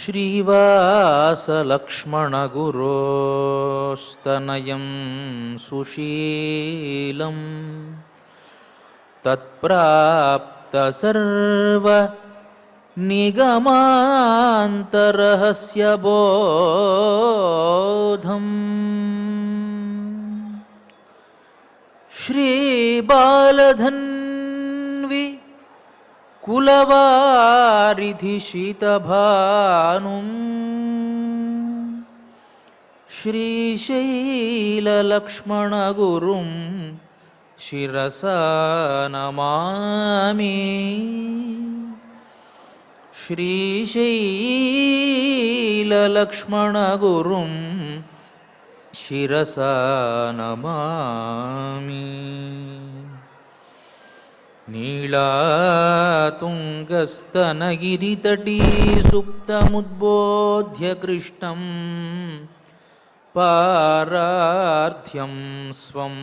श्रीवासलक्ष्मणगुरोस्तनयं सुशीलं तत्प्राप्तसर्वनिगमान्तरहस्यबोधम् श्रीबालधन्वी कुलवारिधिशीतभानुं श्रीशैललक्ष्मणगुरुं शिरसा नमामि। श्रीशैललक्ष्मणगुरुं शिरसा नमामि। नीलातुङ्गस्तनगिरितटी सुप्तमुद्बोध्य कृष्णं पारार्थ्यं स्वं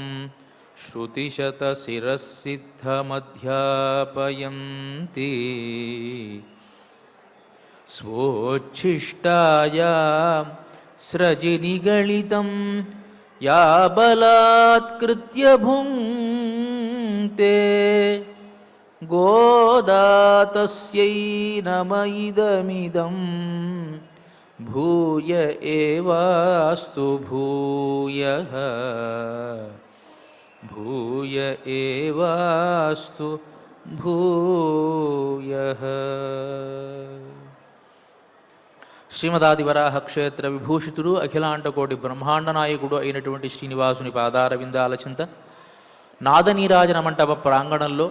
श्रुतिशतशिरःसिद्धमध्यापयन्ति स्वोच्छिष्टायां स्रजिनिगलितं या बलात्कृत्य भुङ्क्ते गोदा तस्यै नम इदमिदं भूय एवास्तु भूयः भूय एवास्तु भूयः। శ్రీమదాదివరాహ క్షేత్ర విభూషితుడు అఖిలాండకోటి బ్రహ్మాండ నాయకుడు అయినటువంటి శ్రీనివాసుని పాదార విందాల చింత నాదనీరాజన మంటప ప్రాంగణంలో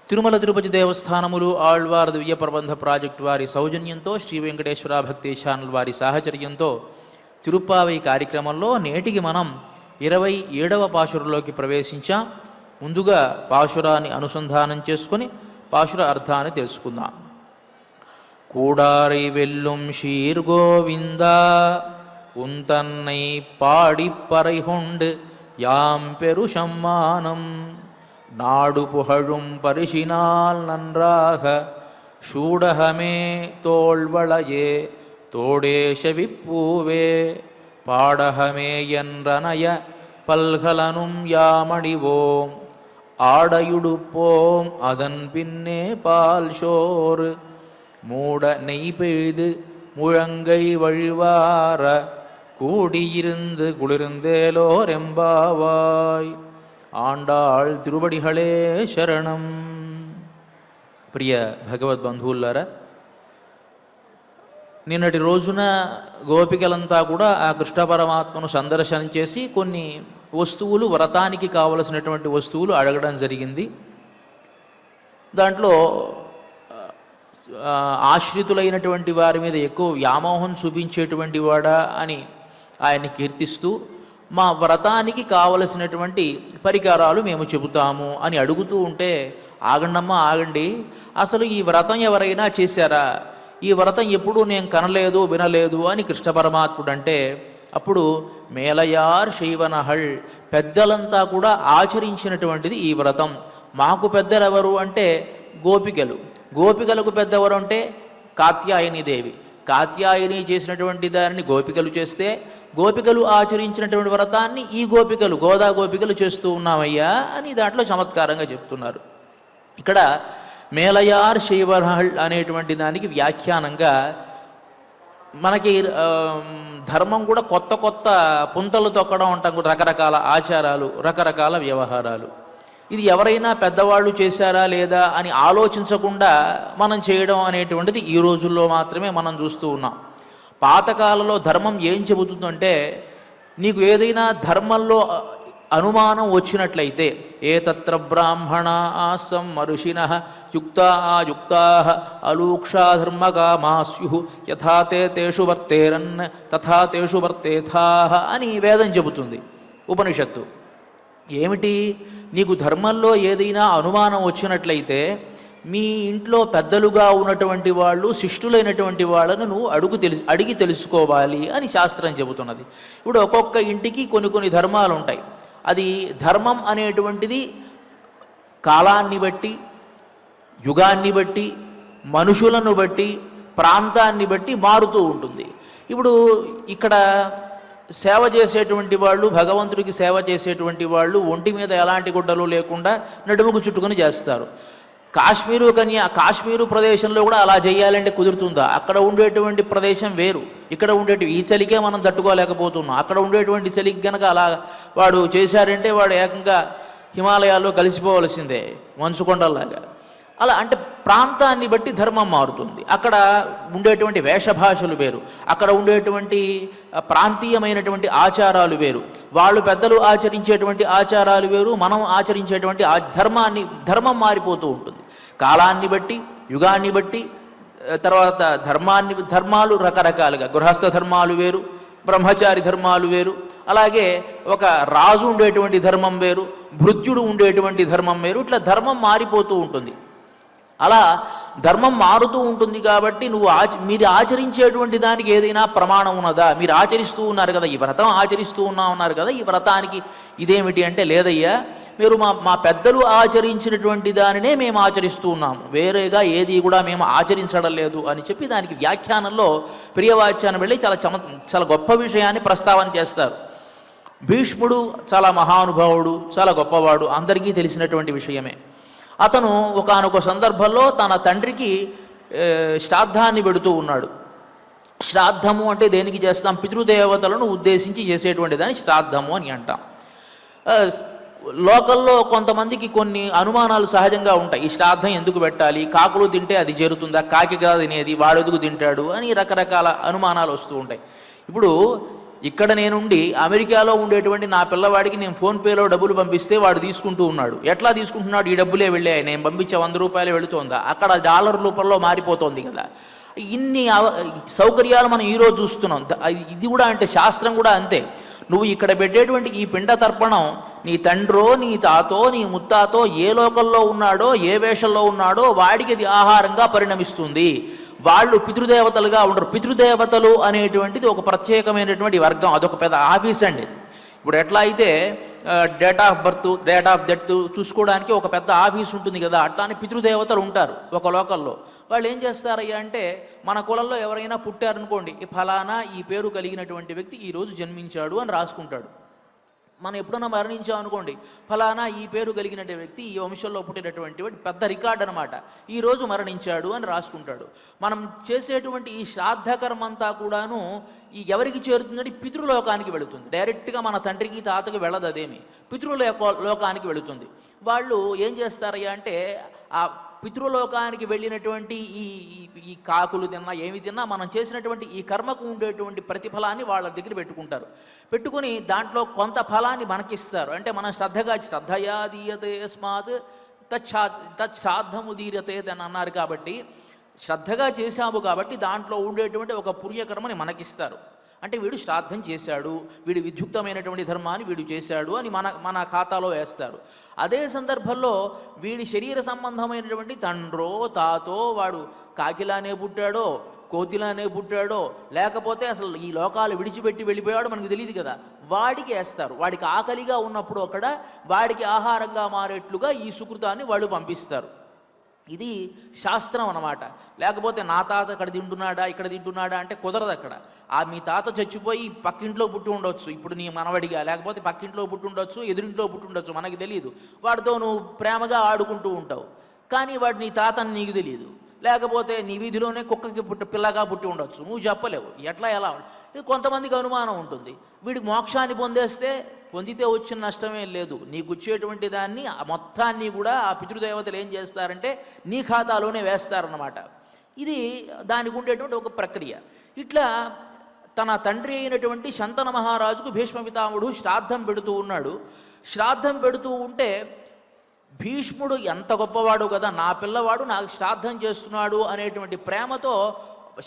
తిరుమల తిరుపతి దేవస్థానములు ఆళ్వార్ దివ్య ప్రబంధ ప్రాజెక్టు వారి సౌజన్యంతో శ్రీ వెంకటేశ్వర భక్తి ఛానల్ వారి సాహచర్యంతో తిరుప్పావై కార్యక్రమంలో నేటికి మనం 27వ పాశురంలోకి ప్రవేశించాం. ముందుగా పాశురాన్ని అనుసంధానం చేసుకొని పాశుర అర్థాన్ని తెలుసుకుందాం. கூடாரை வெல்லும் ஷீர்கோவிந்தா உந்தன்னை பாடிப்பறை கொண்டு யாம் பெரு சம்மானம் நாடு புகழும் பரிசினால் நன்றாக சூடகமே தோள்வளையே தோடேஷ விப்பூவே பாடகமே என்றனைய பல்கலனும் யாமணிவோம் ஆடையுடுப்போம் அதன் பின்னே பால் சோறு மூட நெய் பெய்து முழங்கை வழிவார கூடியிருந்து குளிர்ந்தேலோர் எம்பாவாய் ఆండాళ్ తిరువడిహళే శరణం. ప్రియ భగవద్బంధువులారా, నిన్నటి రోజున గోపికలంతా కూడా ఆ కృష్ణ పరమాత్మను సందర్శనం చేసి కొన్ని వస్తువులు, వ్రతానికి కావలసినటువంటి వస్తువులు అడగడం జరిగింది. దాంట్లో ఆశ్రితులైనటువంటి వారి మీద ఎక్కువ వ్యామోహం చూపించేటువంటి వాడా అని ఆయన్ని కీర్తిస్తూ మా వ్రతానికి కావలసినటువంటి పరికరాలు మేము చెబుతాము అని అడుగుతూ ఉంటే, ఆగండమ్మా ఆగండి, అసలు ఈ వ్రతం ఎవరైనా చేశారా? ఈ వ్రతం ఎప్పుడూ నేను కనలేదు వినలేదు అని కృష్ణ పరమాత్ముడు అంటే, అప్పుడు మేలయార్ శైవనహళ్, పెద్దలంతా కూడా ఆచరించినటువంటిది ఈ వ్రతం. మాకు పెద్దలెవరు అంటే గోపికలు, గోపికలకు పెద్దవరు అంటే కాత్యాయనీదేవి, కాత్యాయని చేసినటువంటి దానిని గోపికలు చేస్తే, గోపికలు ఆచరించినటువంటి వ్రతాన్ని ఈ గోపికలు, గోదా గోపికలు చేస్తూ ఉన్నామయ్యా అని దాంట్లో చమత్కారంగా చెప్తున్నారు. ఇక్కడ మేలయార్ శైవనహళ్ అనేటువంటి దానికి వ్యాఖ్యానంగా మనకి ధర్మం కూడా కొత్త కొత్త పుంతలు తొక్కడం ఉంటాం, రకరకాల ఆచారాలు, రకరకాల వ్యవహారాలు. ఇది ఎవరైనా పెద్దవాళ్ళు చేశారా లేదా అని ఆలోచించకుండా మనం చేయడం అనేటువంటిది ఈ రోజుల్లో మాత్రమే మనం చూస్తూ ఉన్నాం. పాతకాలంలో ధర్మం ఏం చెబుతుందంటే, నీకు ఏదైనా ధర్మంలో అనుమానం వచ్చినట్లయితే, ఏతత్ర బ్రాహ్మణ ఆసం మరుషిణ యుక్తా అలూక్షా ధర్మకామా స్యు యథా తేషు వర్తేరన్ తథా తేషు వర్తేథాః అని వేదం చెబుతుంది, ఉపనిషత్తు. ఏమిటి? నీకు ధర్మంలో ఏదైనా అనుమానం వచ్చినట్లయితే మీ ఇంట్లో పెద్దలుగా ఉన్నటువంటి వాళ్ళు, శిష్టులైనటువంటి వాళ్ళను నువ్వు అడిగి తెలుసుకోవాలి అని శాస్త్రం చెబుతున్నది. ఇప్పుడు ఒక్కొక్క ఇంటికి కొన్ని కొన్ని ధర్మాలు ఉంటాయి. అది ధర్మం అనేటువంటిది కాలాన్ని బట్టి, యుగాన్ని బట్టి, మనుషులను బట్టి, ప్రాంతాన్ని బట్టి మారుతూ ఉంటుంది. ఇప్పుడు ఇక్కడ సేవ చేసేటువంటి వాళ్ళు, భగవంతుడికి సేవ చేసేటువంటి వాళ్ళు ఒంటి మీద ఎలాంటి గుడ్డలు లేకుండా నడుముకు చుట్టుకొని చేస్తారు. కాశ్మీరు ప్రదేశంలో కూడా అలా చేయాలంటే కుదురుతుందా? అక్కడ ఉండేటువంటి ప్రదేశం వేరు, ఇక్కడ ఈ చలికే మనం తట్టుకోలేకపోతున్నాం. అక్కడ ఉండేటువంటి చలికి కనుక అలా వాడు చేశారంటే వాడు ఏకంగా హిమాలయాల్లో కలిసిపోవలసిందే, మంచుకొండల్లాగా. అలా అంటే ప్రాంతాన్ని బట్టి ధర్మం మారుతుంది. అక్కడ ఉండేటువంటి వేషభాషలు వేరు, అక్కడ ఉండేటువంటి ప్రాంతీయమైనటువంటి ఆచారాలు వేరు, వాళ్ళు పెద్దలు ఆచరించేటువంటి ఆచారాలు వేరు, మనం ఆచరించేటువంటి ఆ ధర్మం మారిపోతూ ఉంటుంది. కాలాన్ని బట్టి, యుగాన్ని బట్టి, తర్వాత ధర్మాలు రకరకాలుగా, గృహస్థ ధర్మాలు వేరు, బ్రహ్మచారి ధర్మాలు వేరు, అలాగే ఒక రాజు ఉండేటువంటి ధర్మం వేరు, భృత్యుడు ఉండేటువంటి ధర్మం వేరు. ఇట్లా ధర్మం మారిపోతూ ఉంటుంది. అలా ధర్మం మారుతూ ఉంటుంది. కాబట్టి మీరు ఆచరించేటువంటి దానికి ఏదైనా ప్రమాణం ఉన్నదా? మీరు ఆచరిస్తూ ఉన్నారు కదా, ఈ వ్రతం ఆచరిస్తూ ఉన్నారు కదా, ఈ వ్రతానికి ఇదేమిటి అంటే, లేదయ్యా, మీరు మా పెద్దలు ఆచరించినటువంటి దానినే మేము ఆచరిస్తూ ఉన్నాము, వేరేగా ఏది కూడా మేము ఆచరించడం లేదు అని చెప్పి దానికి వ్యాఖ్యానంలో ప్రియవాచ్యాన్ని వెళ్ళి చాలా గొప్ప విషయాన్ని ప్రస్తావన చేస్తారు. భీష్ముడు చాలా మహానుభావుడు, చాలా గొప్పవాడు, అందరికీ తెలిసినటువంటి విషయమే. అతను ఒకానొక సందర్భంలో తన తండ్రికి శ్రాద్ధాన్ని పెడుతూ ఉన్నాడు. శ్రాద్ధము అంటే దేనికి చేస్తాం? పితృదేవతలను ఉద్దేశించి చేసేటువంటి దాన్ని శ్రాద్ధము అని అంటాం. లోకల్లో కొంతమందికి కొన్ని అనుమానాలు సహజంగా ఉంటాయి. ఈ శ్రాద్ధం ఎందుకు పెట్టాలి? కాకులు తింటే అది చేరుతుందా? కాకి కదా తినేది, వాడెందుకు తింటాడు అని రకరకాల అనుమానాలు వస్తూ ఉంటాయి. ఇప్పుడు ఇక్కడ నేనుండి అమెరికాలో ఉండేటువంటి నా పిల్లవాడికి నేను ఫోన్పేలో డబ్బులు పంపిస్తే వాడు తీసుకుంటూ ఉన్నాడు. ఎట్లా తీసుకుంటున్నాడు? ఈ డబ్బులే వెళ్ళాయి, నేను పంపించే 100 రూపాయలు వెళుతోందా? అక్కడ డాలర్ రూపంలో మారిపోతుంది కదా. ఇన్ని సౌకర్యాలు మనం ఈరోజు చూస్తున్నాం. ఇది కూడా అంటే శాస్త్రం కూడా అంతే. నువ్వు ఇక్కడ పెట్టేటువంటి ఈ పిండ తర్పణం నీ తండ్రో, నీ తాతో, నీ ముత్తాతో ఏ లోకంలో ఉన్నాడో, ఏ వేషంలో ఉన్నాడో వాడికి అది ఆహారంగా పరిణమిస్తుంది. వాళ్ళు పితృదేవతలుగా ఉండరు. పితృదేవతలు అనేటువంటిది ఒక ప్రత్యేకమైనటువంటి వర్గం, అదొక పెద్ద ఆఫీస్ అండి. ఇప్పుడు ఎట్లా అయితే date of birth, date of death చూసుకోవడానికి ఒక పెద్ద ఆఫీస్ ఉంటుంది కదా, అట్లానే పితృదేవతలు ఉంటారు ఒక లోకల్లో. వాళ్ళు ఏం చేస్తారయ్యా అంటే, మన కులంలో ఎవరైనా పుట్టారనుకోండి, ఈ ఫలానా ఈ పేరు కలిగినటువంటి వ్యక్తి ఈరోజు జన్మించాడు అని రాసుకుంటాడు. మనం ఎప్పుడన్నా మరణించాం అనుకోండి, ఫలానా ఈ పేరు కలిగిన వ్యక్తి ఈ వంశంలో పుట్టినటువంటి వాడు, పెద్ద రికార్డు అనమాట, ఈరోజు మరణించాడు అని రాసుకుంటాడు. మనం చేసేటువంటి ఈ శ్రాద్ధకర్మ అంతా కూడాను ఈ ఎవరికి చేరుతుందంటే పితృలోకానికి వెళుతుంది. డైరెక్ట్గా మన తండ్రికి తాతకి వెళ్ళదు, అదేమి పితృలోకానికి వెళుతుంది. వాళ్ళు ఏం చేస్తారయ్యా అంటే, ఆ పితృలోకానికి వెళ్ళినటువంటి ఈ కాకులు తిన్నా ఏమి తిన్నా మనం చేసినటువంటి ఈ కర్మకు ఉండేటువంటి ప్రతిఫలాన్ని వాళ్ళ దగ్గర పెట్టుకుంటారు. పెట్టుకుని దాంట్లో కొంత ఫలాన్ని మనకిస్తారు. అంటే మనం శ్రద్ధయా దీయతే యస్మాత్ తచ్ఛాద్ధము దీయతే అని అన్నారు. కాబట్టి శ్రద్ధగా చేశాము కాబట్టి దాంట్లో ఉండేటువంటి ఒక పుణ్యకర్మని మనకిస్తారు. అంటే వీడు శ్రాద్ధం చేశాడు, వీడు విద్యుక్తమైనటువంటి ధర్మాన్ని వీడు చేశాడు అని మన ఖాతాలో వేస్తారు. అదే సందర్భంలో వీడి శరీర సంబంధమైనటువంటి తండ్రో తాతో వాడు కాకిలానే పుట్టాడో, కోతిలానే పుట్టాడో, లేకపోతే అసలు ఈ లోకాలు విడిచిపెట్టి వెళ్ళిపోయాడో మనకు తెలియదు కదా, వాడికి వేస్తారు. వాడికి ఆకలిగా ఉన్నప్పుడు అక్కడ వాడికి ఆహారంగా మారేట్లుగా ఈ సుకృతాన్ని వాళ్ళు పంపిస్తారు. ఇది శాస్త్రం అన్నమాట. లేకపోతే నా తాత అక్కడ తింటున్నాడా ఇక్కడ తింటున్నాడా అంటే కుదరదు. అక్కడ మీ తాత చచ్చిపోయి పక్కింట్లో పుట్టి ఉండొచ్చు, ఇప్పుడు నీ మనవడిగా, లేకపోతే పక్కింట్లో పుట్టి ఉండొచ్చు, ఎదురింట్లో పుట్టి ఉండొచ్చు, మనకి తెలియదు. వాడితో నువ్వు ప్రేమగా ఆడుకుంటూ ఉంటావు, కానీ వాడు నీ తాత అని నీకు తెలియదు. లేకపోతే నీ వీధిలోనే కుక్కకి పిల్లగా పుట్టి ఉండొచ్చు, నువ్వు చెప్పలేవు. ఎలా ఇది కొంతమందికి అనుమానం ఉంటుంది. వీడికి మోక్షాన్ని పొందితే వచ్చిన నష్టమే లేదు. నీకు వచ్చేటువంటి దాన్ని మొత్తాన్ని కూడా ఆ పితృదేవతలు ఏం చేస్తారంటే నీ ఖాతాలోనే వేస్తారన్నమాట. ఇది దానికి ఉండేటువంటి ఒక ప్రక్రియ. ఇట్లా తన తండ్రి అయినటువంటి శంతన మహారాజుకు భీష్మ పితామహుడు శ్రాద్ధం పెడుతూ ఉన్నాడు. శ్రాద్ధం పెడుతూ ఉంటే భీష్ముడు ఎంత గొప్పవాడు కదా, నా పిల్లవాడు నాకు శ్రాద్ధం చేస్తున్నాడు అనేటువంటి ప్రేమతో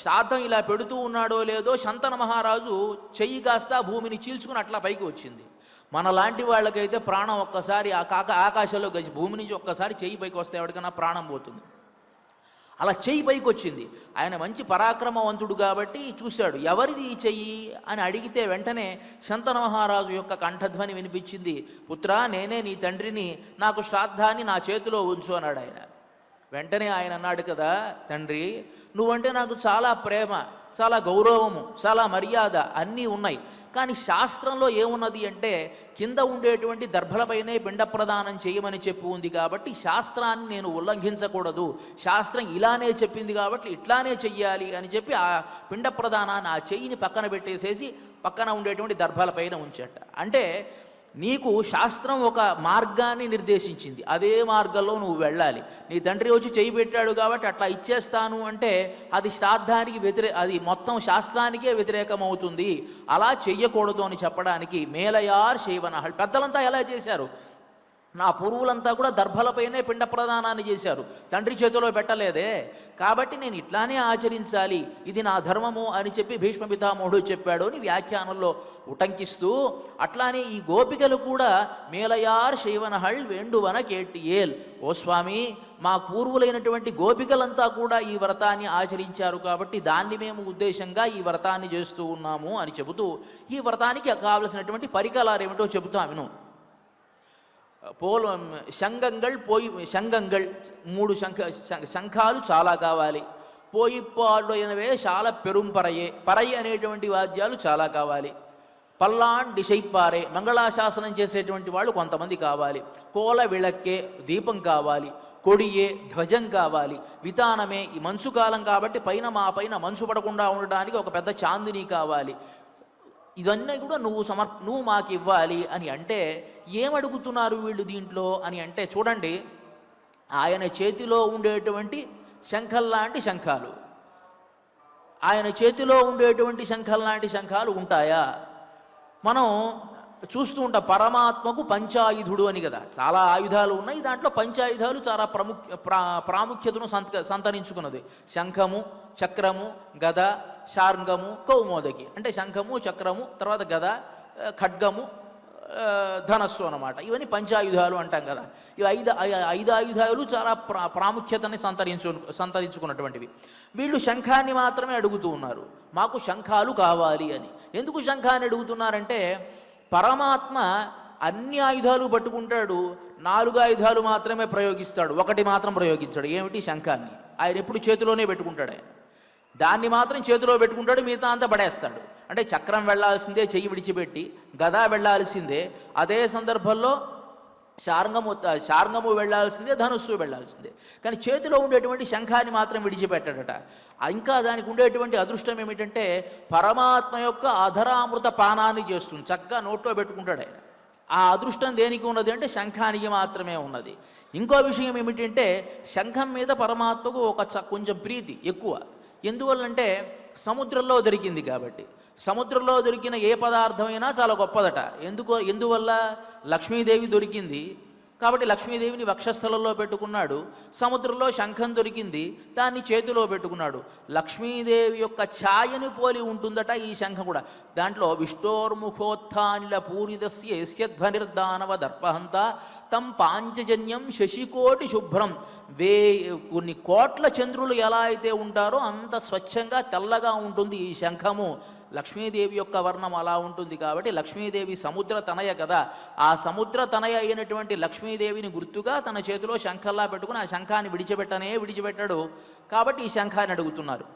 శ్రాద్ధం ఇలా పెడుతూ ఉన్నాడో లేదో శంతన మహారాజు చెయ్యి కాస్త భూమిని చీల్చుకుని అట్లా పైకి వచ్చింది. మనలాంటి వాళ్ళకైతే ప్రాణం ఒక్కసారి ఆకాశంలో గడిచి భూమి నుంచి ఒక్కసారి చెయ్యి పైకి వస్తే ఎవరికైనా ప్రాణం పోతుంది. అలా చెయ్యి పైకి వచ్చింది. ఆయన మంచి పరాక్రమవంతుడు కాబట్టి చూశాడు, ఎవరిది ఈ చెయ్యి అని అడిగితే వెంటనే శంతన మహారాజు యొక్క కంఠధ్వని వినిపించింది. పుత్రా, నేనే నీ తండ్రిని, నాకు శ్రాద్ధాన్ని నా చేతిలో ఉంచు అన్నాడు ఆయన. వెంటనే ఆయన అన్నాడు కదా, తండ్రి నువ్వంటే నాకు చాలా ప్రేమ, చాలా గౌరవము, చాలా మర్యాద అన్నీ ఉన్నాయి. కానీ శాస్త్రంలో ఏమున్నది అంటే కింద ఉండేటువంటి దర్భలపైనే పిండ ప్రదానం చేయమని చెప్పి ఉంది కాబట్టి శాస్త్రాన్ని నేను ఉల్లంఘించకూడదు, శాస్త్రం ఇలానే చెప్పింది కాబట్టి ఇట్లానే చెయ్యాలి అని చెప్పి ఆ పిండ ప్రదానాన్ని, ఆ చెయ్యిని పక్కన పెట్టేసేసి పక్కన ఉండేటువంటి దర్భలపైన ఉంచట. అంటే నీకు శాస్త్రం ఒక మార్గాన్ని నిర్దేశించింది, అదే మార్గంలో నువ్వు వెళ్ళాలి. నీ తండ్రి వచ్చి చేయి పెట్టాడు కాబట్టి అట్లా ఇచ్చేస్తాను అంటే అది శ్రాద్ధానికి అది మొత్తం శాస్త్రానికే వ్యతిరేకం అవుతుంది. అలా చెయ్యకూడదు అని చెప్పడానికి మేలయార్ శైవనహల్ పెద్దలంతా ఎలా చేశారు? నా పూర్వులంతా కూడా దర్భలపైనే పిండ ప్రదానాన్ని చేశారు, తండ్రి చేతిలో పెట్టలేదే. కాబట్టి నేను ఇట్లానే ఆచరించాలి, ఇది నా ధర్మము అని చెప్పి భీష్మ పితామహుడు చెప్పాడు అని వ్యాఖ్యానంలో ఉటంకిస్తూ, అట్లానే ఈ గోపికలు కూడా మేలయార్ శైవనహళ్ వేండువన కేటియేల్, ఓ స్వామి మా పూర్వులైనటువంటి గోపికలంతా కూడా ఈ వ్రతాన్ని ఆచరించారు కాబట్టి దాన్ని మేము ఉద్దేశంగా ఈ వ్రతాన్ని చేస్తూ ఉన్నాము అని చెబుతూ ఈ వ్రతానికి కావలసినటువంటి పరికరాలు ఏమిటో చెబుతాను. శంగంగళ్ శంగంగళ్ 3 శంఖాలు చాలా కావాలి. పోయిప్పాడు అయినవే చాలా పెరుంపరయే, పరై అనేటువంటి వాద్యాలు చాలా కావాలి. పల్లాన్ డిషైప్పారే మంగళాశాసనం చేసేటువంటి వాళ్ళు కొంతమంది కావాలి. కోల విళక్కే దీపం కావాలి. కొడియే ధ్వజం కావాలి. వితానమే ఈ మంచు కాలం కాబట్టి మా పైన మంచు పడకుండా ఉండడానికి ఒక పెద్ద చాందిని కావాలి. ఇవన్నీ కూడా నువ్వు మాకు ఇవ్వాలి అని అంటే ఏమడుగుతున్నారు వీళ్ళు దీంట్లో అని అంటే చూడండి, ఆయన చేతిలో ఉండేటువంటి శంఖల్లాంటి శంఖాలు, ఆయన చేతిలో ఉండేటువంటి శంఖల్లాంటి శంఖాలు ఉంటాయా? మనం చూస్తూ ఉంటాం పరమాత్మకు పంచాయుధుడు అని కదా, చాలా ఆయుధాలు ఉన్నాయి, దాంట్లో పంచాయుధాలు చాలా ప్రాముఖ్యతను సంతరించుకున్నది. శంఖము, చక్రము, గద, శార్ంగము, కౌమోదకి. అంటే శంఖము, చక్రము, తర్వాత గద, ఖడ్గము, ధనస్సు అన్నమాట. ఇవన్నీ పంచాయుధాలు అంటాం కదా. ఇవి ఐదు ఆయుధాలు చాలా ప్రాముఖ్యతని సంతరించుకున్నటువంటివి. వీళ్ళు శంఖాన్ని మాత్రమే అడుగుతూ ఉన్నారు, మాకు శంఖాలు కావాలి అని. ఎందుకు శంఖాన్ని అడుగుతున్నారంటే పరమాత్మ అన్ని ఆయుధాలు పట్టుకుంటాడు, 4 ఆయుధాలు మాత్రమే ప్రయోగిస్తాడు, ఒకటి మాత్రం ప్రయోగించాడు. ఏమిటి? శంఖాన్ని. ఆయన ఎప్పుడు చేతిలోనే పెట్టుకుంటాడు, ఆయన దాన్ని మాత్రం చేతిలో పెట్టుకుంటాడు, మిగతా అంతా పడేస్తాడు. అంటే చక్రం వెళ్లాల్సిందే చెయ్యి విడిచిపెట్టి, గదా వెళ్లాల్సిందే, అదే సందర్భంలో శార్ంగము వెళ్లాల్సిందే, ధనుస్సు వెళ్లాల్సిందే. కానీ చేతిలో ఉండేటువంటి శంఖాన్ని మాత్రం విడిచిపెట్టాడట. ఇంకా దానికి ఉండేటువంటి అదృష్టం ఏమిటంటే పరమాత్మ యొక్క అధరామృత పానాన్ని చేస్తుంది, చక్కగా నోట్లో పెట్టుకుంటాడు ఆయన. ఆ అదృష్టం దేనికి ఉన్నది అంటే శంఖానికి మాత్రమే ఉన్నది. ఇంకో విషయం ఏమిటంటే శంఖం మీద పరమాత్మకు కొంచెం ప్రీతి ఎక్కువ. ఎందువల్లంటే సముద్రంలో దొరికింది కాబట్టి. సముద్రంలో దొరికిన ఏ పదార్థమైనా చాలా గొప్పదట. ఎందువల్ల? లక్ష్మీదేవి దొరికింది కాబట్టి లక్ష్మీదేవిని వక్షస్థలంలో పెట్టుకున్నాడు. సముద్రంలో శంఖం దొరికింది, దాన్ని చేతిలో పెట్టుకున్నాడు. లక్ష్మీదేవి యొక్క ఛాయని పోలి ఉంటుందట ఈ శంఖం కూడా. దాంట్లో విష్ణోర్ముఖోత్థానిల పూరిదస్య యస్యధ్వనిర్దానవ దర్పహంత తం పాంచజన్యం శశికోటి శుభ్రం. కొన్ని కోట్ల చంద్రులు ఎలా అయితే ఉంటారో అంత స్వచ్ఛంగా తెల్లగా ఉంటుంది ఈ శంఖము. లక్ష్మీదేవి యొక్క వర్ణం అలా ఉంటుంది కాబట్టి లక్ష్మీదేవి సముద్ర తనయ కదా. ఆ సముద్ర తనయ అయినటువంటి లక్ష్మీదేవిని గుర్తుగా తన చేతిలో శంఖంలా పెట్టుకుని ఆ శంఖాన్ని విడిచిపెట్టాడు కాబట్టి ఈ శంఖాన్ని అడుగుతున్నారు.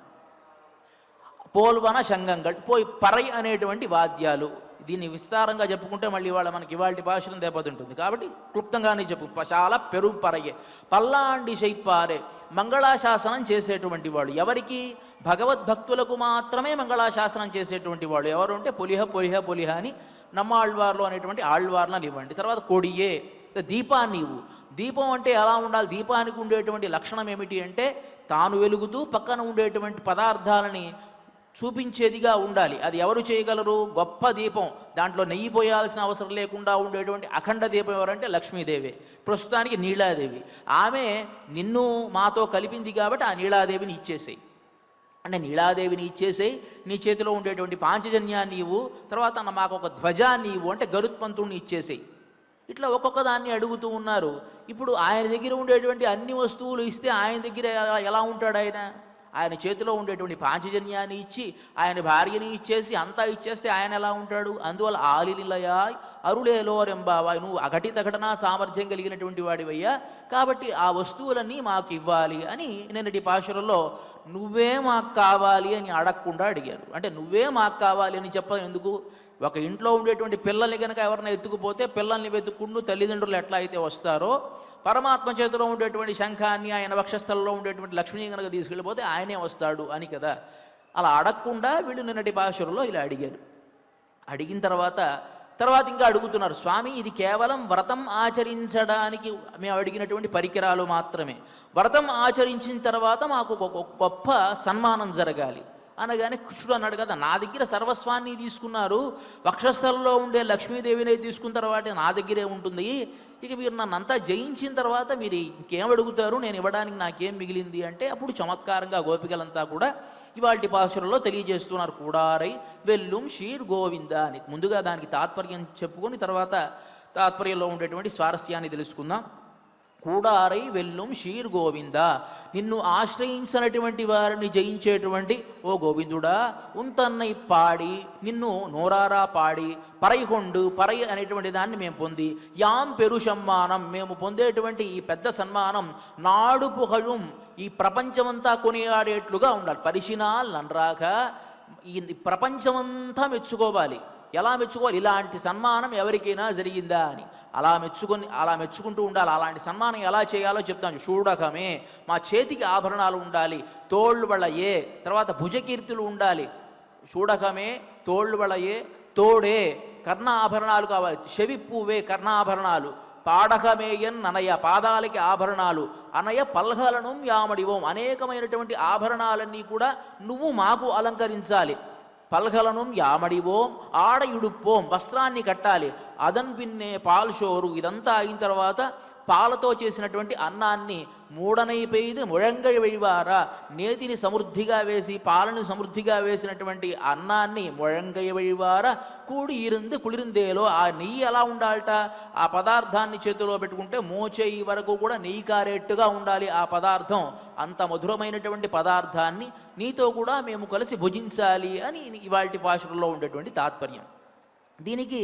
పోల్వన శంగంగల్ పరై అనేటువంటి వాద్యాలు. దీన్ని విస్తారంగా చెప్పుకుంటే మళ్ళీ మనకి ఇవాళ భాషలను దెబ్బతింటుంది కాబట్టి క్లుప్తంగానే చెప్పు. చాలా పరయ్యే పల్లాండి శైప్పారే మంగళాశాసనం చేసేటువంటి వాళ్ళు. ఎవరికి? భగవద్భక్తులకు మాత్రమే మంగళాశాసనం చేసేటువంటి వాళ్ళు. ఎవరు అంటే పొలిహ అని నమ్మాళ్వార్లు అనేటువంటి ఆళ్వార్లను ఇవ్వండి. తర్వాత కొడియే దీపాన్ని ఇవ్వు. దీపం అంటే ఎలా ఉండాలి? దీపానికి ఉండేటువంటి లక్షణం ఏమిటి అంటే తాను వెలుగుతూ పక్కన ఉండేటువంటి పదార్థాలని చూపించేదిగా ఉండాలి. అది ఎవరు చేయగలరు? గొప్ప దీపం, దాంట్లో నెయ్యి పోయాల్సిన అవసరం లేకుండా ఉండేటువంటి అఖండ దీపం ఎవరంటే లక్ష్మీదేవి. ప్రస్తుతానికి నీలాదేవి. ఆమె నిన్ను మాతో కలిపింది కాబట్టి ఆ నీలాదేవిని ఇచ్చేసేయి. అంటే నీలాదేవిని ఇచ్చేసేయి, నీ చేతిలో ఉండేటువంటి పాంచజన్యాన్ని ఇవ్వు, తర్వాత మాకు ఒక ధ్వజాన్ని ఇవ్వు అంటే గరుత్మంతుడిని ఇచ్చేసేయి. ఇట్లా ఒక్కొక్క దాన్ని అడుగుతూ ఉన్నారు. ఇప్పుడు ఆయన దగ్గర ఉండేటువంటి అన్ని వస్తువులు ఇస్తే ఆయన దగ్గర ఎలా ఉంటాడు ఆయన? ఆయన చేతిలో ఉండేటువంటి పాంచజన్యాన్ని ఇచ్చి ఆయన భార్యని ఇచ్చేసి అంతా ఇచ్చేస్తే ఆయన ఎలా ఉంటాడు? అందువల్ల ఆలినిలయా అరుళేలో రెంబావా, నువ్వు అఘటిత ఘటనా సామర్థ్యం కలిగినటువంటి వాడివయ్యా, కాబట్టి ఆ వస్తువులన్నీ మాకు ఇవ్వాలి అని నిన్నటి పాశురంలో నువ్వే మాకు కావాలి అని అడగకుండా అడిగారు. అంటే నువ్వే మాకు కావాలి అని చెప్పడం ఎందుకు? ఒక ఇంట్లో ఉండేటువంటి పిల్లల్ని కనుక ఎవరైనా ఎత్తుకుపోతే పిల్లల్ని వెతుక్కుంటూ తల్లిదండ్రులు ఎట్లా అయితే వస్తారో, పరమాత్మ చేతిలో ఉండేటువంటి శంఖాన్ని ఆయన వక్షస్థలంలో ఉండేటువంటి లక్ష్మిని కనుక తీసుకెళ్ళిపోతే ఆయనే వస్తాడు అని కదా. అలా అడగకుండా వీళ్ళు నిన్నటి పాశురంలో ఇలా అడిగారు. అడిగిన తర్వాత ఇంకా అడుగుతున్నారు, స్వామి ఇది కేవలం వ్రతం ఆచరించడానికి మేము అడిగినటువంటి పరికరాలు మాత్రమే, వ్రతం ఆచరించిన తర్వాత మాకు ఒక గొప్ప సన్మానం జరగాలి అనగానే కృష్ణుడు అన్నాడు కదా, నా దగ్గర సర్వస్వాన్ని తీసుకున్నారు, వక్షస్థలంలో ఉండే లక్ష్మీదేవిని తీసుకున్న తర్వాత నా దగ్గరే ఉంటుంది, ఇక మీరు నన్నంతా జయించిన తర్వాత మీరు ఇంకేం అడుగుతారు, నేను ఇవ్వడానికి నాకేం మిగిలింది అంటే అప్పుడు చమత్కారంగా గోపికలంతా కూడా ఇవాల్టి పాశురంలో తెలియజేస్తున్నారు, కూడారై వెల్లుం షీర్ గోవింద అని. ముందుగా దానికి తాత్పర్యం చెప్పుకొని తర్వాత తాత్పర్యంలో ఉండేటువంటి స్వారస్యాన్ని తెలుసుకుందాం. కూడారై వెల్లుం షీర్ గోవింద, నిన్ను ఆశ్రయించినటువంటి వారిని జయించేటువంటి ఓ గోవిందుడా, ఉంతన్నై పాడి నిన్ను నోరారా పాడి పరైకొండు, పరై అనేటువంటి దాన్ని మేము పొంది, యాం పెరు సమ్మానం, మేము పొందేటువంటి ఈ పెద్ద సన్మానం నాడు పుహళుం, ఈ ప్రపంచమంతా కొనియాడేట్లుగా ఉండాలి. పరిశినాల్ నన్రాక, ఈ ప్రపంచమంతా మెచ్చుకోవాలి. ఎలా మెచ్చుకోవాలి? ఇలాంటి సన్మానం ఎవరికైనా జరిగిందా అని అలా మెచ్చుకుంటూ ఉండాలి. అలాంటి సన్మానం ఎలా చేయాలో చెప్తాను. చూడకమే, మా చేతికి ఆభరణాలు ఉండాలి, తోళ్ళు వళయే, తర్వాత భుజకీర్తులు ఉండాలి. చూడకమే, తోళ్ళు వళయే, తోడే, కర్ణ ఆభరణాలు కావాలి, చెవి పువ్వే కర్ణాభరణాలు, పాడకమేయన్ అనయ, పాదాలకి ఆభరణాలు, అనయ పల్హలను యామడివోం, అనేకమైనటువంటి ఆభరణాలన్నీ కూడా నువ్వు మాకు అలంకరించాలి. పల్గలను యామడివోం ఆడ ఇడుపోం, వస్త్రాన్ని కట్టాలి. అదన్ పిన్నే పాల్షోరు, ఇదంతా అయిన తర్వాత పాలతో చేసినటువంటి అన్నాన్ని మూడనైపోయింది ముழங்கை వழிవారా, నేతిని సమృద్ధిగా వేసి పాలను సమృద్ధిగా వేసినటువంటి అన్నాన్ని ముழங்கை వழிవారా కూడి ఇరుంది కుளிరిందేలో. ఆ నెయ్యి ఎలా ఉండాలట? ఆ పదార్థాన్ని చేతిలో పెట్టుకుంటే మోచేయి వరకు కూడా నెయ్యి కారేట్టుగా ఉండాలి ఆ పదార్థం. అంత మధురమైనటువంటి పదార్థాన్ని నీతో కూడా మేము కలిసి భుజించాలి అని ఇవాల్టి పాశురంలో ఉండేటువంటి తాత్పర్యం. దీనికి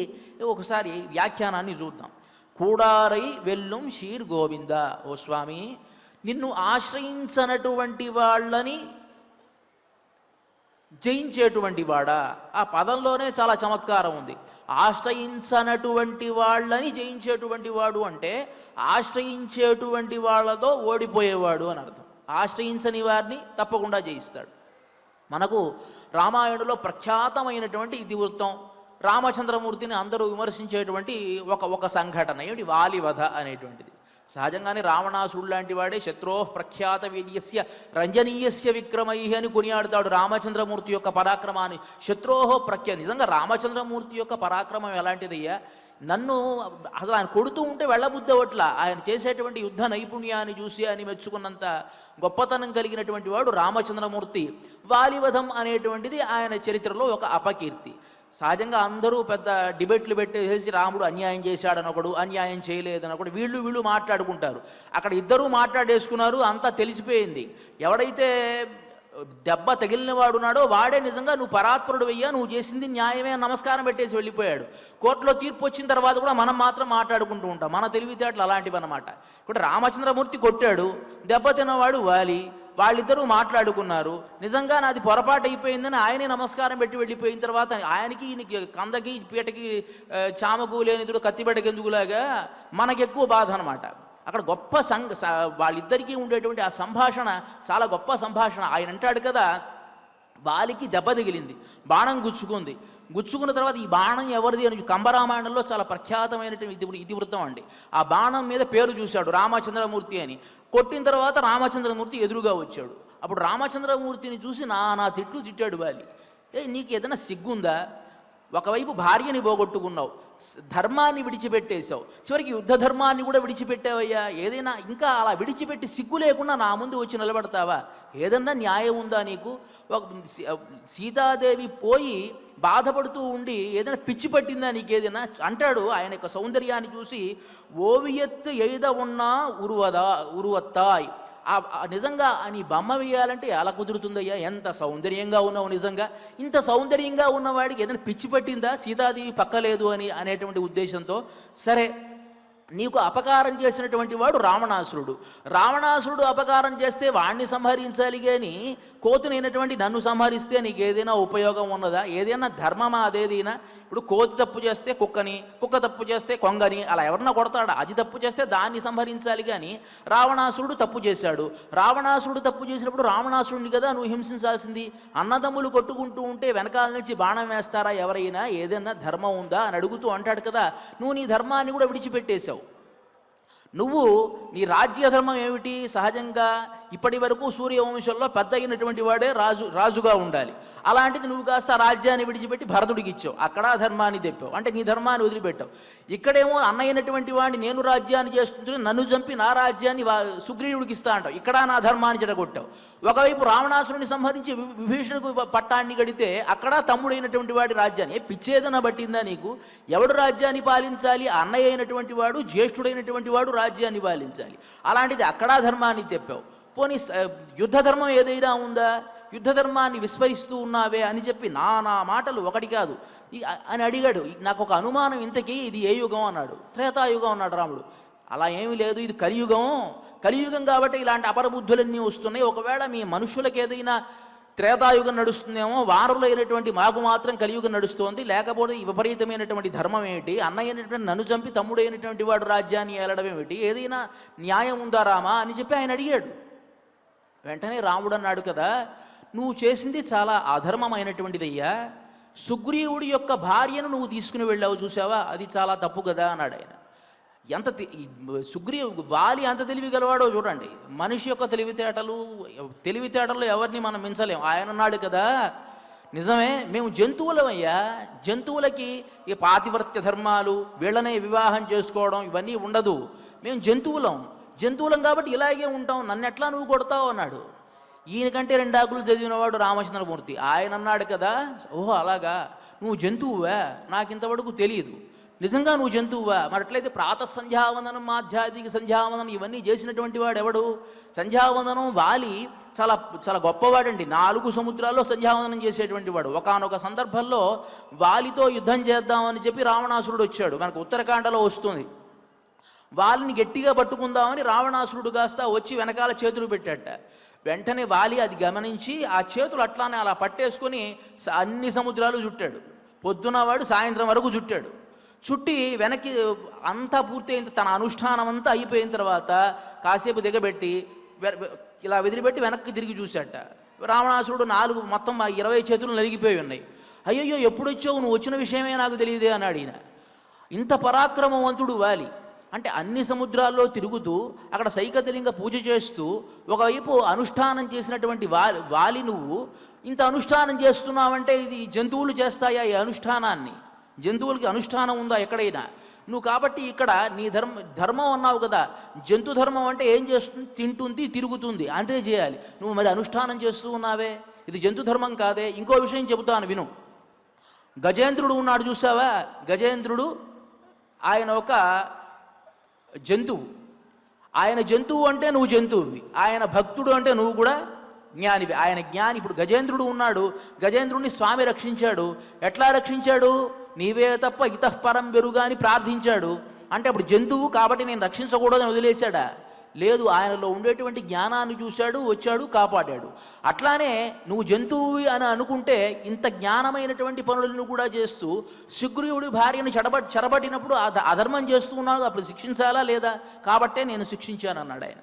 ఒకసారి వ్యాఖ్యానాన్ని చూద్దాం. కూడారై వెల్లుం షీర్ గోవింద, ఓ స్వామి నిన్ను ఆశ్రయించనటువంటి వాళ్ళని జయించేటువంటి వాడా. ఆ పదంలోనే చాలా చమత్కారం ఉంది. ఆశ్రయించనటువంటి వాళ్ళని జయించేటువంటి వాడు అంటే ఆశ్రయించేటువంటి వాళ్ళతో ఓడిపోయేవాడు అని అర్థం. ఆశ్రయించని వారిని తప్పకుండా జయిస్తాడు. మనకు రామాయణంలో ప్రఖ్యాతమైనటువంటి ఇతివృత్తం, రామచంద్రమూర్తిని అందరూ విమర్శించేటువంటి ఒక సంఘటన ఏమిటి? వాలివధ అనేటువంటిది. సహజంగానే రావణాసుడు లాంటి వాడే శత్రో ప్రఖ్యాత వీర్యస్య రంజనీయస్య విక్రమై అని కొనియాడుతాడు రామచంద్రమూర్తి యొక్క పరాక్రమాన్ని. శత్రోహో నిజంగా రామచంద్రమూర్తి యొక్క పరాక్రమం ఎలాంటిదయ్యా? నన్ను అసలు ఆయన కొడుతూ ఉంటే వెళ్ళబుద్దవట్లా, ఆయన చేసేటువంటి యుద్ధ నైపుణ్యాన్ని చూసి అని మెచ్చుకున్నంత గొప్పతనం కలిగినటువంటి వాడు రామచంద్రమూర్తి. వాలివధం అనేటువంటిది ఆయన చరిత్రలో ఒక అపకీర్తి. సహజంగా అందరూ పెద్ద డిబేట్లు పెట్టేసి రాముడు అన్యాయం చేశాడనొకడు, అన్యాయం చేయలేదనొకడు, వీళ్ళు మాట్లాడుకుంటారు. అక్కడ ఇద్దరూ మాట్లాడేసుకున్నారు, అంతా తెలిసిపోయింది. ఎవడైతే దెబ్బ తగిలిన వాడున్నాడో వాడే నిజంగా నువ్వు పరాత్పరుడు వెయ్యా, నువ్వు చేసింది న్యాయమే, నమస్కారం పెట్టేసి వెళ్ళిపోయాడు. కోర్టులో తీర్పు వచ్చిన తర్వాత కూడా మనం మాత్రం మాట్లాడుకుంటూ ఉంటాం. మన తెలివితేటలు అలాంటివి అన్నమాట. ఇప్పుడు రామచంద్రమూర్తి కొట్టాడు, దెబ్బ తిన్నవాడు వాలి, వాళ్ళిద్దరూ మాట్లాడుకున్నారు. నిజంగా నాది పొరపాటు అయిపోయిందని ఆయనే నమస్కారం పెట్టి వెళ్ళిపోయిన తర్వాత ఆయనకి ఈయనకి కందకి పీటకి చామకు లేనిదుడు కత్తిపెట్టకి ఎందుకులాగా మనకెక్కువ బాధ అనమాట. అక్కడ గొప్ప వాళ్ళిద్దరికీ ఉండేటువంటి ఆ సంభాషణ చాలా గొప్ప సంభాషణ. ఆయన అంటాడు కదా, వాలికి దెబ్బ తగిలింది, బాణం గుచ్చుకున్న తర్వాత ఈ బాణం ఎవరిది అని కంబరామాయణంలో చాలా ప్రఖ్యాతమైనటువంటి ఇతివృత్తం అండి. ఆ బాణం మీద పేరు చూశాడు రామచంద్రమూర్తి అని. కొట్టిన తర్వాత రామచంద్రమూర్తి ఎదురుగా వచ్చాడు. అప్పుడు రామచంద్రమూర్తిని చూసి నా తిట్లు తిట్టాడు వాలి. నీకు ఏదైనా సిగ్గుందా? ఒకవైపు భార్యని పోగొట్టుకున్నావు, ధర్మాన్ని విడిచిపెట్టేశావు, చివరికి యుద్ధ ధర్మాన్ని కూడా విడిచిపెట్టావయ్యా. ఏదైనా ఇంకా అలా విడిచిపెట్టి సిగ్గు లేకుండా నా ముందు వచ్చి నిలబడతావా? ఏదన్నా న్యాయం ఉందా నీకు? సీతాదేవి పోయి బాధపడుతూ ఉండి ఏదైనా పిచ్చి పట్టిందా నీకేదైనా అంటాడు. ఆయన యొక్క సౌందర్యాన్ని చూసి ఓవియత్తు ఎయిద ఉన్నా ఉరువత్తాయ్, నిజంగా నీ బొమ్మ వేయాలంటే ఎలా కుదురుతుందయ్యా, ఎంత సౌందర్యంగా ఉన్నావు నిజంగా, ఇంత సౌందర్యంగా ఉన్నవాడికి ఏదైనా పిచ్చి పట్టిందా సీతాదేవి పక్కలేదు అనేటువంటి ఉద్దేశంతో, సరే నీకు అపకారం చేసినటువంటి వాడు రావణాసురుడు అపకారం చేస్తే వాణ్ణి సంహరించాలి, కానీ కోతునైనటువంటి నన్ను సంహరిస్తే నీకు ఏదైనా ఉపయోగం ఉన్నదా, ఏదైనా ధర్మమా అదేదైనా? ఇప్పుడు కోతి తప్పు చేస్తే కుక్కని, కుక్క తప్పు చేస్తే కొంగని అలా ఎవరన్నా కొడతాడా? అది తప్పు చేస్తే దాన్ని సంహరించాలి, కానీ రావణాసురుడు తప్పు చేశాడు, రావణాసురుడు తప్పు చేసినప్పుడు రావణాసురుడిని కదా నువ్వు హింసించాల్సింది. అన్నదమ్ములు కొట్టుకుంటూ ఉంటే వెనకాల నుంచి బాణం వేస్తారా ఎవరైనా? ఏదైనా ధర్మం ఉందా అని అడుగుతూ అంటాడు కదా. నువ్వు నీ ధర్మాన్ని కూడా విడిచిపెట్టేశావు. నువ్వు నీ రాజ్యధర్మం ఏమిటి? సహజంగా ఇప్పటి వరకు సూర్యవంశంలో పెద్ద అయినటువంటి వాడే రాజుగా ఉండాలి. అలాంటిది నువ్వు కాస్త రాజ్యాన్ని విడిచిపెట్టి భరతుడికి ఇచ్చావు, అక్కడ ధర్మాన్ని తెప్పావు, అంటే నీ ధర్మాన్ని వదిలిపెట్టావు. ఇక్కడేమో అన్నయ్యనటువంటి వాడిని నేను రాజ్యాన్ని చేస్తుంటే నన్ను చంపి నా రాజ్యాన్ని సుగ్రీవుడికి ఇస్తా అంటావు, ఇక్కడ నా ధర్మాన్ని చెడగొట్టావు. ఒకవైపు రావణాసురుని సంహరించి విభీషణకు పట్టాన్ని గడితే అక్కడ తమ్ముడైనటువంటి వాడి రాజ్యాన్ని పిచ్చేదన పట్టిందా నీకు? ఎవడు రాజ్యాన్ని పాలించాలి? అన్నయ్య అయినటువంటి వాడు, జ్యేష్ఠుడైనటువంటి వాడు రాజ్యాన్ని పాలించాలి. అలాంటిది అక్కడా ధర్మాన్ని తెప్పావు. పోనీ యుద్ధ ధర్మం ఏదైనా ఉందా? యుద్ధ ధర్మాన్ని విస్మరిస్తూ ఉన్నావే అని చెప్పి నా మాటలు ఒకటి కాదు అని అడిగాడు. నాకు ఒక అనుమానం, ఇంతకీ ఇది ఏ యుగం అన్నాడు. త్రేతాయుగం అన్నాడు రాముడు. అలా ఏమీ లేదు, ఇది కలియుగం కాబట్టి ఇలాంటి అపరబుద్ధులన్నీ వస్తున్నాయి. ఒకవేళ మీ మనుషులకు ఏదైనా త్రేతాయుగం నడుస్తుందేమో, వారులైనటువంటి మాకు మాత్రం కలియుగం నడుస్తోంది, లేకపోతే ఈ విపరీతమైనటువంటి ధర్మం ఏమిటి? అన్నయ్య అయినటువంటి నన్ను చంపి తమ్ముడైనటువంటి వాడు రాజ్యాన్ని ఏలడం ఏమిటి? ఏదైనా న్యాయం ఉందా రామా అని చెప్పి ఆయన అడిగాడు. వెంటనే రాముడు అన్నాడు కదా, నువ్వు చేసింది చాలా అధర్మమైనటువంటిదయ్యా. సుగ్రీవుడి యొక్క భార్యను నువ్వు తీసుకుని వెళ్ళావు చూసావా, అది చాలా తప్పు కదా అన్నాడు ఆయన. ఎంత వాలి అంత తెలివి గలవాడో చూడండి. మనిషి యొక్క తెలివితేటలు ఎవరిని మనం మించలేం. ఆయన అన్నాడు కదా, నిజమే, మేము జంతువులమయ్యా, జంతువులకి ఈ పాతివ్రత్య ధర్మాలు, వీళ్ళనే వివాహం చేసుకోవడం ఇవన్నీ ఉండదు. మేము జంతువులం కాబట్టి ఇలాగే ఉంటాం, నన్ను ఎట్లా నువ్వు కొడతావు అన్నాడు. ఈయనకంటే 2 ఆకులు చదివినవాడు రామచంద్రమూర్తి. ఆయన అన్నాడు కదా, ఓహో అలాగా, నువ్వు జంతువువా, నాకు ఇంతవరకు తెలియదు, నిజంగా నువ్వు జంతువువా? మరి అట్లయితే ప్రాతః సంధ్యావందనం, ఆధ్యాత్మిక సంధ్యావందనం ఇవన్నీ చేసినటువంటి వాడు ఎవడు? సంధ్యావందనం వాలి చాలా చాలా గొప్పవాడండి. 4 సముద్రాల్లో సంధ్యావందనం చేసేటువంటి వాడు. ఒకానొక సందర్భంలో వాలితో యుద్ధం చేద్దామని చెప్పి రావణాసురుడు వచ్చాడు, మనకు ఉత్తరకాండలో వస్తుంది. వాలిని గట్టిగా పట్టుకుందామని రావణాసురుడు కాస్త వచ్చి వెనకాల చేతులు పెట్టాట. వెంటనే వాలి అది గమనించి ఆ చేతులు అట్లానే అలా పట్టేసుకొని అన్ని సముద్రాలు చుట్టాడు. పొద్దున వాడు సాయంత్రం వరకు చుట్టి వెనక్కి అంతా పూర్తయిన తన అనుష్ఠానం అంతా అయిపోయిన తర్వాత కాసేపు దిగబెట్టి ఇలా వదిలిపెట్టి వెనక్కి తిరిగి చూశాట. రావణాసురుడు మొత్తం 20 చేతులు నలిగిపోయి ఉన్నాయి. అయ్యయ్యో ఎప్పుడు వచ్చావు, నువ్వు వచ్చిన విషయమే నాకు తెలియదే అన్నాడు ఈయన. ఇంత పరాక్రమవంతుడు వాలి. అంటే అన్ని సముద్రాల్లో తిరుగుతూ అక్కడ సైకతలింగ పూజ చేస్తూ ఒకవైపు అనుష్ఠానం చేసినటువంటి వాలి నువ్వు ఇంత అనుష్ఠానం చేస్తున్నావంటే ఇది జంతువులు చేస్తాయా ఈ అనుష్ఠానాన్ని? జంతువులకి అనుష్ఠానం ఉందా ఎక్కడైనా? నువ్వు కాబట్టి ఇక్కడ నీ ధర్మం అన్నావు కదా, జంతు ధర్మం అంటే ఏం చేస్తుంది? తింటుంది, తిరుగుతుంది, అంతే చేయాలి. నువ్వు మరి అనుష్ఠానం చేస్తూ ఉన్నావే, ఇది జంతు ధర్మం కాదే. ఇంకో విషయం చెబుతాను విను. గజేంద్రుడు ఉన్నాడు చూసావా, గజేంద్రుడు ఆయన ఒక జంతువు. ఆయన జంతువు అంటే నువ్వు జంతువువి, ఆయన భక్తుడు అంటే నువ్వు కూడా జ్ఞానివి. ఆయన జ్ఞాని. ఇప్పుడు గజేంద్రుడు ఉన్నాడు, గజేంద్రుడిని స్వామి రక్షించాడు. ఎట్లా రక్షించాడు? నీవే తప్ప ఇతఃపరం బెరుగా అని ప్రార్థించాడు. అంటే అప్పుడు జంతువు కాబట్టి నేను రక్షించకూడదని వదిలేశాడా? లేదు, ఆయనలో ఉండేటువంటి జ్ఞానాన్ని చూశాడు, వచ్చాడు, కాపాడాడు. అట్లానే నువ్వు జంతువు అని అనుకుంటే ఇంత జ్ఞానమైనటువంటి పనులను కూడా చేస్తూ సుగ్రీవుడి భార్యను చెరబట్టినప్పుడు అధర్మం చేస్తూ ఉన్నాడు, అప్పుడు శిక్షించాలా లేదా? కాబట్టే నేను శిక్షించాను అన్నాడు ఆయన.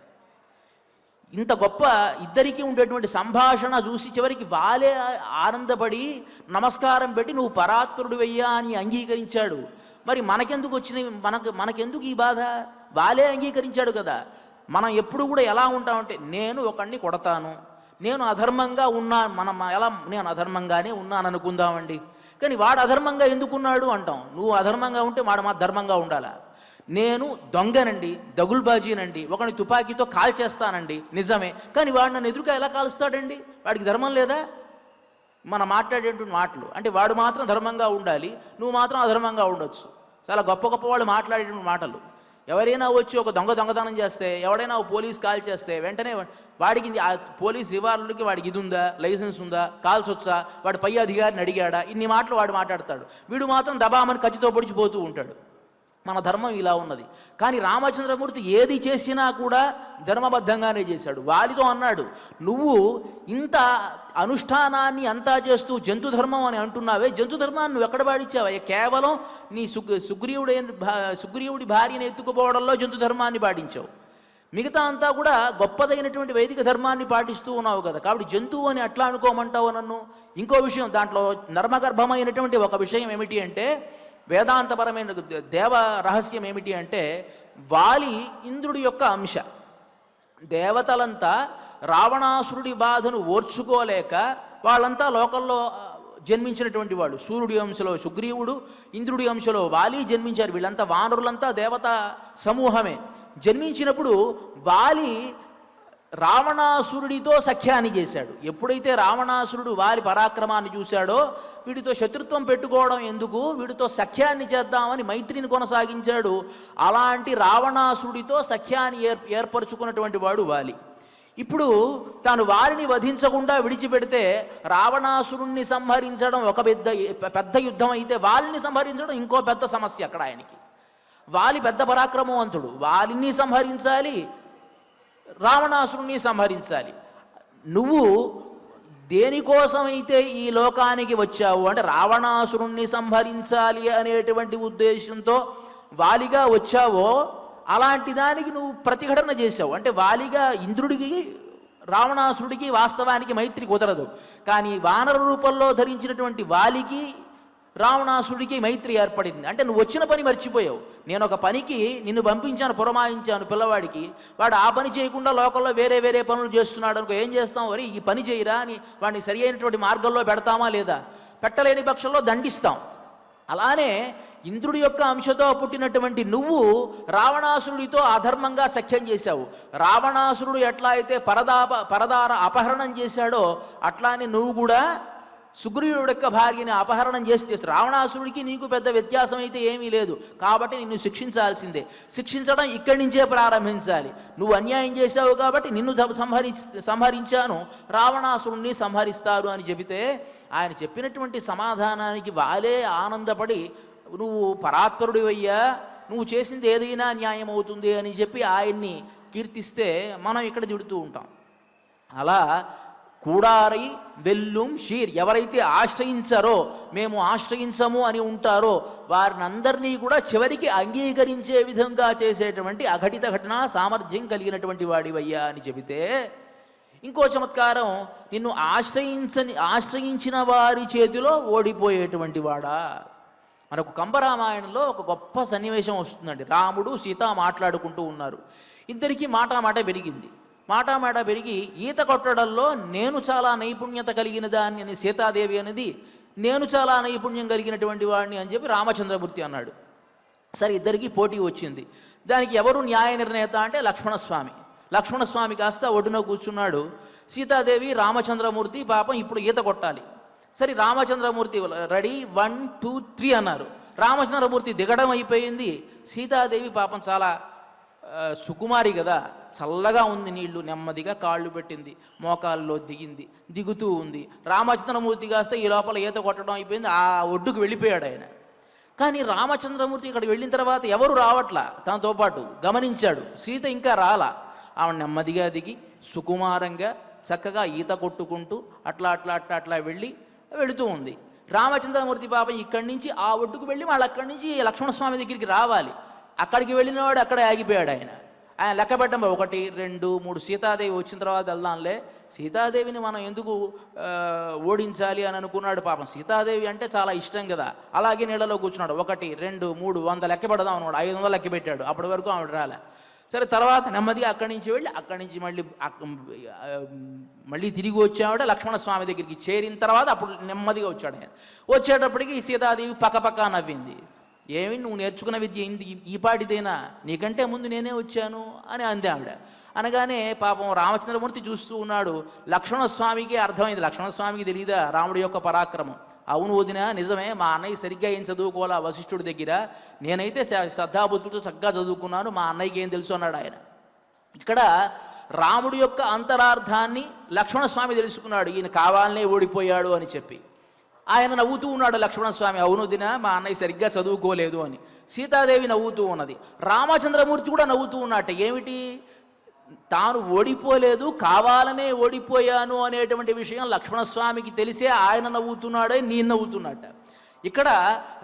ఇంత గొప్ప ఇద్దరికీ ఉండేటువంటి సంభాషణ చూసి చివరికి వాలే ఆనందపడి నమస్కారం పెట్టి నువ్వు పరాత్పరుడు వెయ్యా అని అంగీకరించాడు. మరి మనకెందుకు వచ్చింది? మనకెందుకు ఈ బాధ? వాలే అంగీకరించాడు కదా. మనం ఎప్పుడు కూడా ఎలా ఉంటామంటే, నేను ఒకడిని కొడతాను, నేను అధర్మంగా నేను అధర్మంగానే ఉన్నాను అనుకుందామండి. కానీ వాడు అధర్మంగా ఎందుకున్నాడు అంటాం. నువ్వు అధర్మంగా ఉంటే వాడు మా ధర్మంగా ఉండాలా? నేను దొంగనండి, దగుల్బాజీనండి, ఒకని తుపాకీతో కాల్చేస్తానండి, నిజమే. కానీ వాడు నన్ను ఎదురుగా ఎలా కాలుస్తాడండి? వాడికి ధర్మం లేదా? మనం మాట్లాడేటువంటి మాటలు అంటే వాడు మాత్రం ధర్మంగా ఉండాలి, నువ్వు మాత్రం అధర్మంగా ఉండొచ్చు. చాలా గొప్ప వాళ్ళు మాట్లాడేటువంటి మాటలు. ఎవరైనా వచ్చి ఒక దొంగతనం చేస్తే, ఎవడైనా ఒక పోలీస్ కాల్ చేస్తే వెంటనే వాడికి ఆ పోలీస్ రివాల్వర్కి వాడికి ఇది ఉందా, లైసెన్స్ ఉందా, కాల్స్ వచ్చా, వాడు పై అధికారిని అడిగాడా, ఇన్ని మాటలు వాడు మాట్లాడతాడు. వీడు మాత్రం దబామని కత్తితో పొడిచిపోతూ ఉంటాడు. మన ధర్మం ఇలా ఉన్నది. కానీ రామచంద్రమూర్తి ఏది చేసినా కూడా ధర్మబద్ధంగానే చేశాడు. వాలితో అన్నాడు, నువ్వు ఇంత అనుష్ఠానాన్ని అంతా చేస్తూ జంతు ధర్మం అని అంటున్నావే, జంతు ధర్మాన్ని నువ్వు ఎక్కడ పాటించావా? కేవలం నీ సుగ్రీవుడి భార్యను ఎత్తుకుపోవడంలో జంతు ధర్మాన్ని పాటించావు. మిగతా అంతా కూడా గొప్పదైనటువంటి వైదిక ధర్మాన్ని పాటిస్తూ ఉన్నావు కదా. కాబట్టి జంతువు అని అట్లా అనుకోమంటావు నన్ను. ఇంకో విషయం, దాంట్లో నర్మగర్భమైనటువంటి ఒక విషయం ఏమిటి అంటే, వేదాంతపరమైన దేవ రహస్యం ఏమిటి అంటే, వాలి ఇంద్రుడి యొక్క అంశ. దేవతలంతా రావణాసురుడి బాధను ఓర్చుకోలేక వాళ్ళంతా లోకల్లో జన్మించినటువంటి వాళ్ళు. సూర్యుడి అంశలో సుగ్రీవుడు, ఇంద్రుడి అంశలో వాలి జన్మించారు. వీళ్ళంతా వానరులంతా దేవతా సమూహమే. జన్మించినప్పుడు వాలి రావణాసురుడితో సఖ్యాన్ని చేశాడు. ఎప్పుడైతే రావణాసురుడు వాలి పరాక్రమాన్ని చూశాడో, వీడితో శత్రుత్వం పెట్టుకోవడం ఎందుకు, వీడితో సఖ్యాన్ని చేద్దామని మైత్రిని కొనసాగించాడు. అలాంటి రావణాసురుడితో సఖ్యాన్ని ఏర్పరచుకున్నటువంటి వాడు వాలి. ఇప్పుడు తాను వారిని వధించకుండా విడిచిపెడితే రావణాసురుణ్ణి సంహరించడం ఒక పెద్ద యుద్ధం అయితే, వాలిని సంహరించడం ఇంకో పెద్ద సమస్య అక్కడ ఆయనకి. వాలి పెద్ద పరాక్రమవంతుడు, వాలిని సంహరించాలి, రావణాసురుణ్ణి సంహరించాలి. నువ్వు దేనికోసమైతే ఈ లోకానికి వచ్చావు అంటే రావణాసురుణ్ణి సంహరించాలి అనేటువంటి ఉద్దేశంతో వాలిగా వచ్చావో, అలాంటి దానికి నువ్వు ప్రతిఘటన చేశావు. అంటే వాలిగా ఇంద్రుడికి రావణాసురుడికి వాస్తవానికి మైత్రి కుదరదు. కానీ వానర రూపంలో ధరించినటువంటి వాలికి రావణాసుడికి మైత్రి ఏర్పడింది. అంటే నువ్వు వచ్చిన పని మర్చిపోయావు. నేను ఒక పనికి నిన్ను పంపించాను, పురమాయించాను పిల్లవాడికి, వాడు ఆ పని చేయకుండా లోకల్లో వేరే పనులు చేస్తున్నాడు అనుకో, ఏం చేస్తాం? వరి ఈ పని చేయరా అని వాడిని సరి అయినటువంటి మార్గంలో పెడతామా లేదా? పెట్టలేని పక్షంలో దండిస్తాం. అలానే ఇంద్రుడి యొక్క అంశతో పుట్టినటువంటి నువ్వు రావణాసురుడితో అధర్మంగా సఖ్యం చేశావు. రావణాసురుడు ఎట్లా అయితే పరదార అపహరణం చేశాడో, అట్లానే నువ్వు కూడా సుగ్రీవుడి యొక్క భార్యని అపహరణం చేస్తే రావణాసురుడికి నీకు పెద్ద వ్యత్యాసం అయితే ఏమీ లేదు. కాబట్టి నిన్ను శిక్షించాల్సిందే. శిక్షించడం ఇక్కడి నుంచే ప్రారంభించాలి. నువ్వు అన్యాయం చేశావు కాబట్టి నిన్ను సంహరించాను, రావణాసురుణ్ణి సంహరిస్తారు అని చెబితే, ఆయన చెప్పినటువంటి సమాధానానికి వాలే ఆనందపడి, నువ్వు పరాత్పరుడివయ్యా, నువ్వు చేసింది ఏదైనా న్యాయం అవుతుంది అని చెప్పి ఆయన్ని కీర్తిస్తే మనం ఇక్కడ తిడుతూ ఉంటాం. అలా కూడారై వెల్లుం షీర్, ఎవరైతే ఆశ్రయించారో, మేము ఆశ్రయించము అని ఉంటారో వారినందరినీ కూడా చివరికి అంగీకరించే విధంగా చేసేటువంటి అఘటిత ఘటనా సామర్థ్యం కలిగినటువంటి వాడివయ్యా అని చెబితే, ఇంకో చమత్కారం, నిన్ను ఆశ్రయించిన వారి చేతిలో ఓడిపోయేటువంటి వాడా. మనకు కంబరామాయణంలో ఒక గొప్ప సన్నివేశం వస్తుందండి. రాముడు సీత మాట్లాడుకుంటూ ఉన్నారు. ఇద్దరికీ మాట పెరిగింది. మాట పెరిగి ఈత కొట్టడంలో నేను చాలా నైపుణ్యత కలిగిన దాన్ని అని సీతాదేవి అనేది, నేను చాలా నైపుణ్యం కలిగినటువంటి వాడిని అని చెప్పి రామచంద్రమూర్తి అన్నాడు. సరే, ఇద్దరికీ పోటీ వచ్చింది. దానికి ఎవరు న్యాయ నిర్ణేత అంటే లక్ష్మణస్వామి. లక్ష్మణస్వామి కాస్త ఒడ్డున కూర్చున్నాడు. సీతాదేవి రామచంద్రమూర్తి పాపం ఇప్పుడు ఈత కొట్టాలి. సరే, రామచంద్రమూర్తి రెడీ 1 2 3 అన్నారు. రామచంద్రమూర్తి దిగడం అయిపోయింది. సీతాదేవి పాపం చాలా సుకుమారి కదా, చల్లగా ఉంది నీళ్లు, నెమ్మదిగా కాళ్ళు పెట్టింది, మోకాల్లో దిగుతూ ఉంది. రామచంద్రమూర్తి కాస్త ఈ లోపల ఈత కొట్టడం అయిపోయింది, ఆ ఒడ్డుకు వెళ్ళిపోయాడు ఆయన. కానీ రామచంద్రమూర్తి ఇక్కడికి వెళ్ళిన తర్వాత ఎవరు రావట్లా, తనతో పాటు గమనించాడు. సీత ఇంకా రాలా. ఆవిడ నెమ్మదిగా దిగి సుకుమారంగా చక్కగా ఈత కొట్టుకుంటూ అట్లా వెళుతూ ఉంది. రామచంద్రమూర్తి పాపం ఇక్కడి నుంచి ఆ ఒడ్డుకు వెళ్ళి వాళ్ళు అక్కడి నుంచి లక్ష్మణస్వామి దగ్గరికి రావాలి. అక్కడికి వెళ్ళినవాడు అక్కడే ఆగిపోయాడు. ఆయన లెక్క పెట్టడం 1 2 3 సీతాదేవి వచ్చిన తర్వాత వెళ్దాంలే, సీతాదేవిని మనం ఎందుకు ఓడించాలి అని అనుకున్నాడు. పాపం సీతాదేవి అంటే చాలా ఇష్టం కదా. అలాగే నీళ్ళలో కూర్చున్నాడు. 1 2 3 100 లెక్క పెడదాం అన్నాడు. 500 లెక్క పెట్టాడు. అప్పటి వరకు ఆవిడ రాలే. సరే, తర్వాత నెమ్మదిగా అక్కడి నుంచి వెళ్ళి అక్కడి నుంచి మళ్ళీ తిరిగి వచ్చావిడ లక్ష్మణస్వామి దగ్గరికి చేరిన తర్వాత అప్పుడు నెమ్మదిగా వచ్చాడు ఆయన. వచ్చేటప్పటికి సీతాదేవి పక్కపక్క నవ్వింది. ఏమి నువ్వు నేర్చుకున్న విద్య ఈ పాటిదేనా, నీకంటే ముందు నేనే వచ్చాను అని అంది ఆవిడ. అనగానే పాపం రామచంద్రమూర్తి చూస్తూ ఉన్నాడు. లక్ష్మణస్వామికి అర్థమైంది. లక్ష్మణస్వామికి తెలియదా రాముడి యొక్క పరాక్రమం. అవును వదిన, నిజమే, మా అన్నయ్య సరిగ్గా ఏం చదువుకోవాలా వశిష్ఠుడి దగ్గర, నేనైతే శ్రద్ధాబుద్ధులతో చక్కగా చదువుకున్నాను, మా అన్నయ్యకి ఏం తెలుసు అన్నాడు ఆయన. ఇక్కడ రాముడి యొక్క అంతరార్థాన్ని లక్ష్మణస్వామి తెలుసుకున్నాడు, ఈయన కావాలనే ఓడిపోయాడు అని చెప్పి. ఆయన నవ్వుతూ ఉన్నాడు లక్ష్మణస్వామి, అవును దిన, మా అన్నయ్య సరిగ్గా చదువుకోలేదు అని. సీతాదేవి నవ్వుతూ ఉన్నది, రామచంద్రమూర్తి కూడా నవ్వుతూ ఉన్నట్ట. ఏమిటి, తాను ఓడిపోలేదు, కావాలనే ఓడిపోయాను అనేటువంటి విషయం లక్ష్మణస్వామికి తెలిసే ఆయన నవ్వుతున్నాడే, నేను నవ్వుతున్నట్ట. ఇక్కడ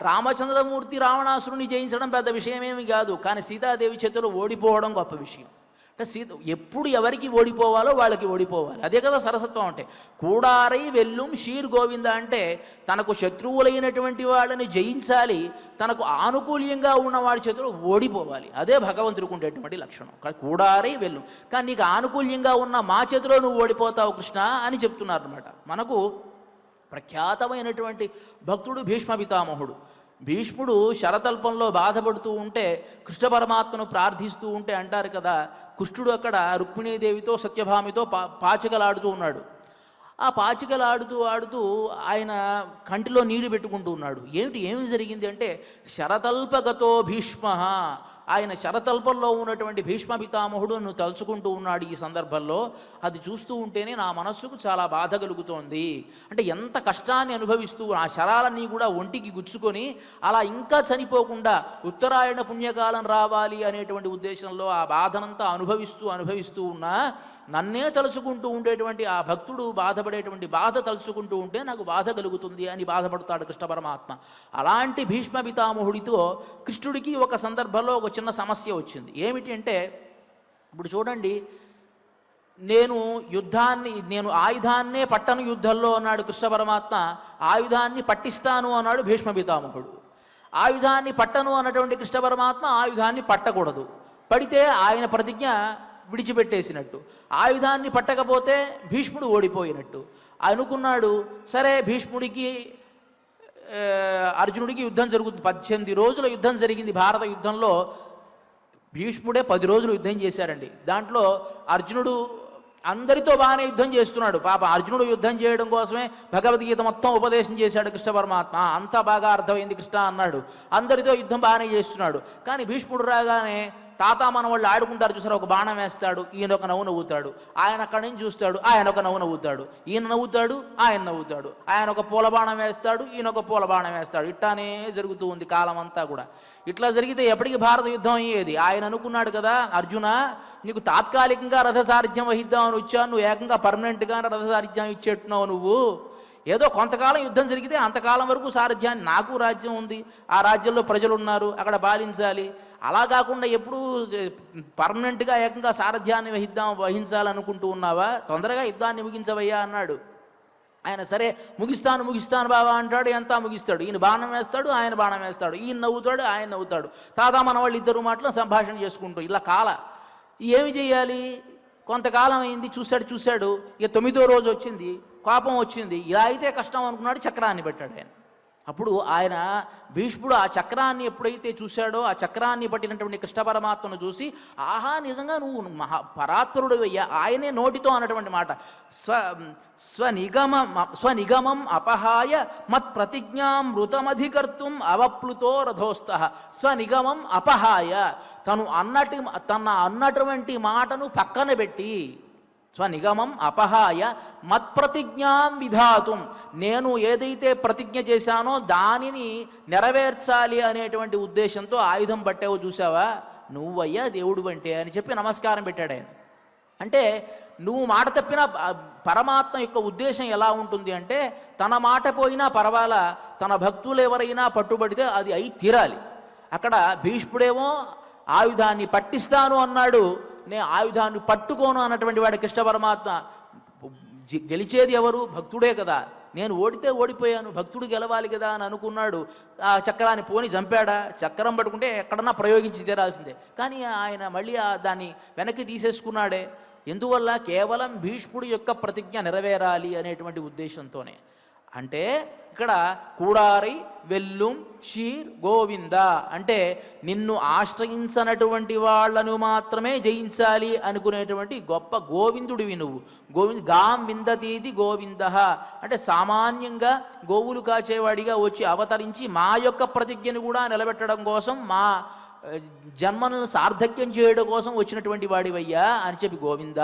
రామచంద్రమూర్తి రావణాసురుని జయించడం పెద్ద విషయమేమి కాదు, కానీ సీతాదేవి చేతిలో ఓడిపోవడం గొప్ప విషయం. అంటే ఎప్పుడు ఎవరికి ఓడిపోవాలో వాళ్ళకి ఓడిపోవాలి, అదే కదా సరసత్వం అంటే. కూడారై వెల్లుం షీర్ గోవింద అంటే తనకు శత్రువులైనటువంటి వాళ్ళని జయించాలి, తనకు ఆనుకూల్యంగా ఉన్న వాడి చేతిలో ఓడిపోవాలి, అదే భగవంతుడికి ఉండేటువంటి లక్షణం. కూడారై వెల్లుం, కానీ నీకు ఆనుకూల్యంగా ఉన్న మా చేతిలో నువ్వు ఓడిపోతావు కృష్ణ అని చెప్తున్నారు అనమాట. మనకు ప్రఖ్యాతమైనటువంటి భక్తుడు భీష్మ పితామహుడు. భీష్ముడు శరతల్పంలో బాధపడుతూ ఉంటే కృష్ణ పరమాత్మను ప్రార్థిస్తూ ఉంటే అంటారు కదా, కృష్ణుడు అక్కడ రుక్మిణీదేవితో సత్యభామితో పాచికలాడుతూ ఉన్నాడు. ఆ పాచికలాడుతూ ఆడుతూ ఆయన కంటిలో నీరు పెట్టుకుంటూ ఉన్నాడు. ఏమి జరిగింది అంటే, శరతల్పగతో భీష్మ, ఆయన శరతల్పంలో ఉన్నటువంటి భీష్మ పితామహుడు నువ్వు తలుచుకుంటూ ఉన్నాడు ఈ సందర్భంలో. అది చూస్తూ ఉంటేనే నా మనస్సుకు చాలా బాధ కలుగుతోంది. అంటే ఎంత కష్టాన్ని అనుభవిస్తూ ఆ శరాలన్నీ కూడా ఒంటికి గుచ్చుకొని అలా ఇంకా చనిపోకుండా ఉత్తరాయణ పుణ్యకాలం రావాలి అనేటువంటి ఉద్దేశంలో ఆ బాధనంతా అనుభవిస్తూ ఉన్నా నన్నే తలుచుకుంటూ ఉండేటువంటి ఆ భక్తుడు బాధపడేటువంటి బాధ తలుచుకుంటూ ఉంటే నాకు బాధ కలుగుతుంది అని బాధపడతాడు కృష్ణ పరమాత్మ. అలాంటి భీష్మ పితామహుడితో కృష్ణుడికి ఒక సందర్భంలో ఒక చిన్న సమస్య వచ్చింది. ఏమిటి అంటే, ఇప్పుడు చూడండి, నేను ఆయుధాన్నే పట్టను యుద్ధంలో అన్నాడు కృష్ణ పరమాత్మ, ఆయుధాన్ని పట్టిస్తాను అన్నాడు భీష్మ పితామహుడు. ఆయుధాన్ని పట్టను అన్నటువంటి కృష్ణ పరమాత్మ ఆయుధాన్ని పట్టకూడదు, పడితే ఆయన ప్రతిజ్ఞ విడిచిపెట్టేసినట్టు. ఆయుధాన్ని పట్టకపోతే భీష్ముడు ఓడిపోయినట్టు అనుకున్నాడు. సరే, భీష్ముడికి అర్జునుడికి యుద్ధం జరుగుతుంది, 18 రోజుల యుద్ధం జరిగింది. భారత యుద్ధంలో భీష్ముడే 10 రోజులు యుద్ధం చేశారండి. దాంట్లో అర్జునుడు అందరితో బాగానే యుద్ధం చేస్తున్నాడు. పాప అర్జునుడు యుద్ధం చేయడం కోసమే భగవద్గీత మొత్తం ఉపదేశం చేశాడు కృష్ణ పరమాత్మ. అంతా బాగా అర్థమైంది కృష్ణ అన్నాడు, అందరితో యుద్ధం బాగానే చేస్తున్నాడు. కానీ భీష్ముడు రాగానే తాత మన వాళ్ళు ఆడుకుంటారు చూసారు, ఒక బాణం వేస్తాడు, ఈయన ఒక నవ్వు నవ్వుతాడు, ఆయన అక్కడి నుంచి చూస్తాడు, ఆయన ఒక నవ్వు నవ్వుతాడు, ఈయన నవ్వుతాడు, ఆయన నవ్వుతాడు, ఆయన ఒక పూల బాణం వేస్తాడు, ఈయన ఒక పూల బాణం వేస్తాడు. ఇట్లానే జరుగుతూ ఉంది కాలం అంతా కూడా. ఇట్లా జరిగితే ఎప్పటికీ భారత యుద్ధం అయ్యేది. ఆయన అనుకున్నాడు కదా, అర్జున నీకు తాత్కాలికంగా రథసారథ్యం వహిద్దామని వచ్చాను, నువ్వు ఏకంగా పర్మనెంట్గా రథసారథ్యం ఇచ్చేట్టున్నావు. నువ్వు ఏదో కొంతకాలం యుద్ధం జరిగితే అంతకాలం వరకు సారథ్యాన్ని, నాకు రాజ్యం ఉంది, ఆ రాజ్యంలో ప్రజలు ఉన్నారు, అక్కడ పాలించాలి, అలా కాకుండా ఎప్పుడూ పర్మనెంట్గా ఏకంగా సారథ్యాన్ని వహించాలనుకుంటూ ఉన్నావా, తొందరగా యుద్ధాన్ని ముగించవయ్యా అన్నాడు. ఆయన సరే ముగిస్తాను బాబా అంటాడు, ఎంత ముగిస్తాడు. ఈయన బాణం వేస్తాడు, ఆయన బాణం వేస్తాడు, ఈయన నవ్వుతాడు, ఆయన నవ్వుతాడు. తాత మన వాళ్ళు ఇద్దరు మాటలు సంభాషణ చేసుకుంటూ ఇలా ఏమి చేయాలి. కొంతకాలం అయింది, చూశాడు. ఇక 9వ రోజు వచ్చింది, కోపం వచ్చింది. ఇలా అయితే కష్టం అనుకున్నాడు, చక్రాన్ని పెట్టాడు ఆయన. అప్పుడు ఆయన భీష్ముడు ఆ చక్రాన్ని ఎప్పుడైతే చూశాడో, ఆ చక్రాన్ని పట్టినటువంటి కృష్ణ పరమాత్మను చూసి, ఆహా నిజంగా నువ్వు పరాత్పరుడు అయ్యా. ఆయనే నోటితో అన్నటువంటి మాట, స్వనిగమం అపహాయ మత్ ప్రతిజ్ఞాం మృతమధికర్తుం అవప్లుతో రథోస్థ. స్వనిగమం అపహాయ, తన అన్నటువంటి మాటను పక్కన పెట్టి, స్వనిగమం అపహాయ మత్ప్రతిజ్ఞాం విధాతుం, నేను ఏదైతే ప్రతిజ్ఞ చేశానో దానిని నెరవేర్చాలి అనేటువంటి ఉద్దేశంతో ఆయుధం పట్టావు చూసావా, నువ్వయ్యా దేవుడు అంటే అని చెప్పి నమస్కారం పెట్టాడు ఆయన. అంటే నువ్వు మాట తప్పిన పరమాత్మ యొక్క ఉద్దేశం ఎలా ఉంటుంది అంటే, తన మాట పోయినా పర్వాలా, తన భక్తులు ఎవరైనా పట్టుబడితే అది అయి తీరాలి. అక్కడ భీష్ముడేమో ఆయుధాన్ని పట్టిస్తాను అన్నాడు, నేను ఆయుధాన్ని పట్టుకోను అన్నటువంటి వాడు కృష్ణ పరమాత్మ. గెలిచేది ఎవరు? భక్తుడే కదా. నేను ఓడితే ఓడిపోయాను, భక్తుడు గెలవాలి కదా అని అనుకున్నాడు. ఆ చక్రాన్ని పోని చంపాడా? చక్రం పట్టుకుంటే ఎక్కడన్నా ప్రయోగించి తీరాల్సిందే. కానీ ఆయన మళ్ళీ దాన్ని వెనక్కి తీసేసుకున్నాడే. ఎందువల్ల? కేవలం భీష్ముడి యొక్క ప్రతిజ్ఞ నెరవేరాలి అనేటువంటి ఉద్దేశంతోనే. అంటే ఇక్కడ కూడారై వెల్లుం షీర్ గోవింద అంటే నిన్ను ఆశ్రయించనటువంటి వాళ్లను మాత్రమే జయించాలి అనుకునేటువంటి గొప్ప గోవిందుడివి నువ్వు. గాం విందతీది గోవింద అంటే సామాన్యంగా గోవులు కాచేవాడిగా వచ్చి అవతరించి మా యొక్క ప్రతిజ్ఞను కూడా నిలబెట్టడం కోసం, మా జన్మను సార్థక్యం చేయడం కోసం వచ్చినటువంటి వాడివయ్యా అని చెప్పి గోవింద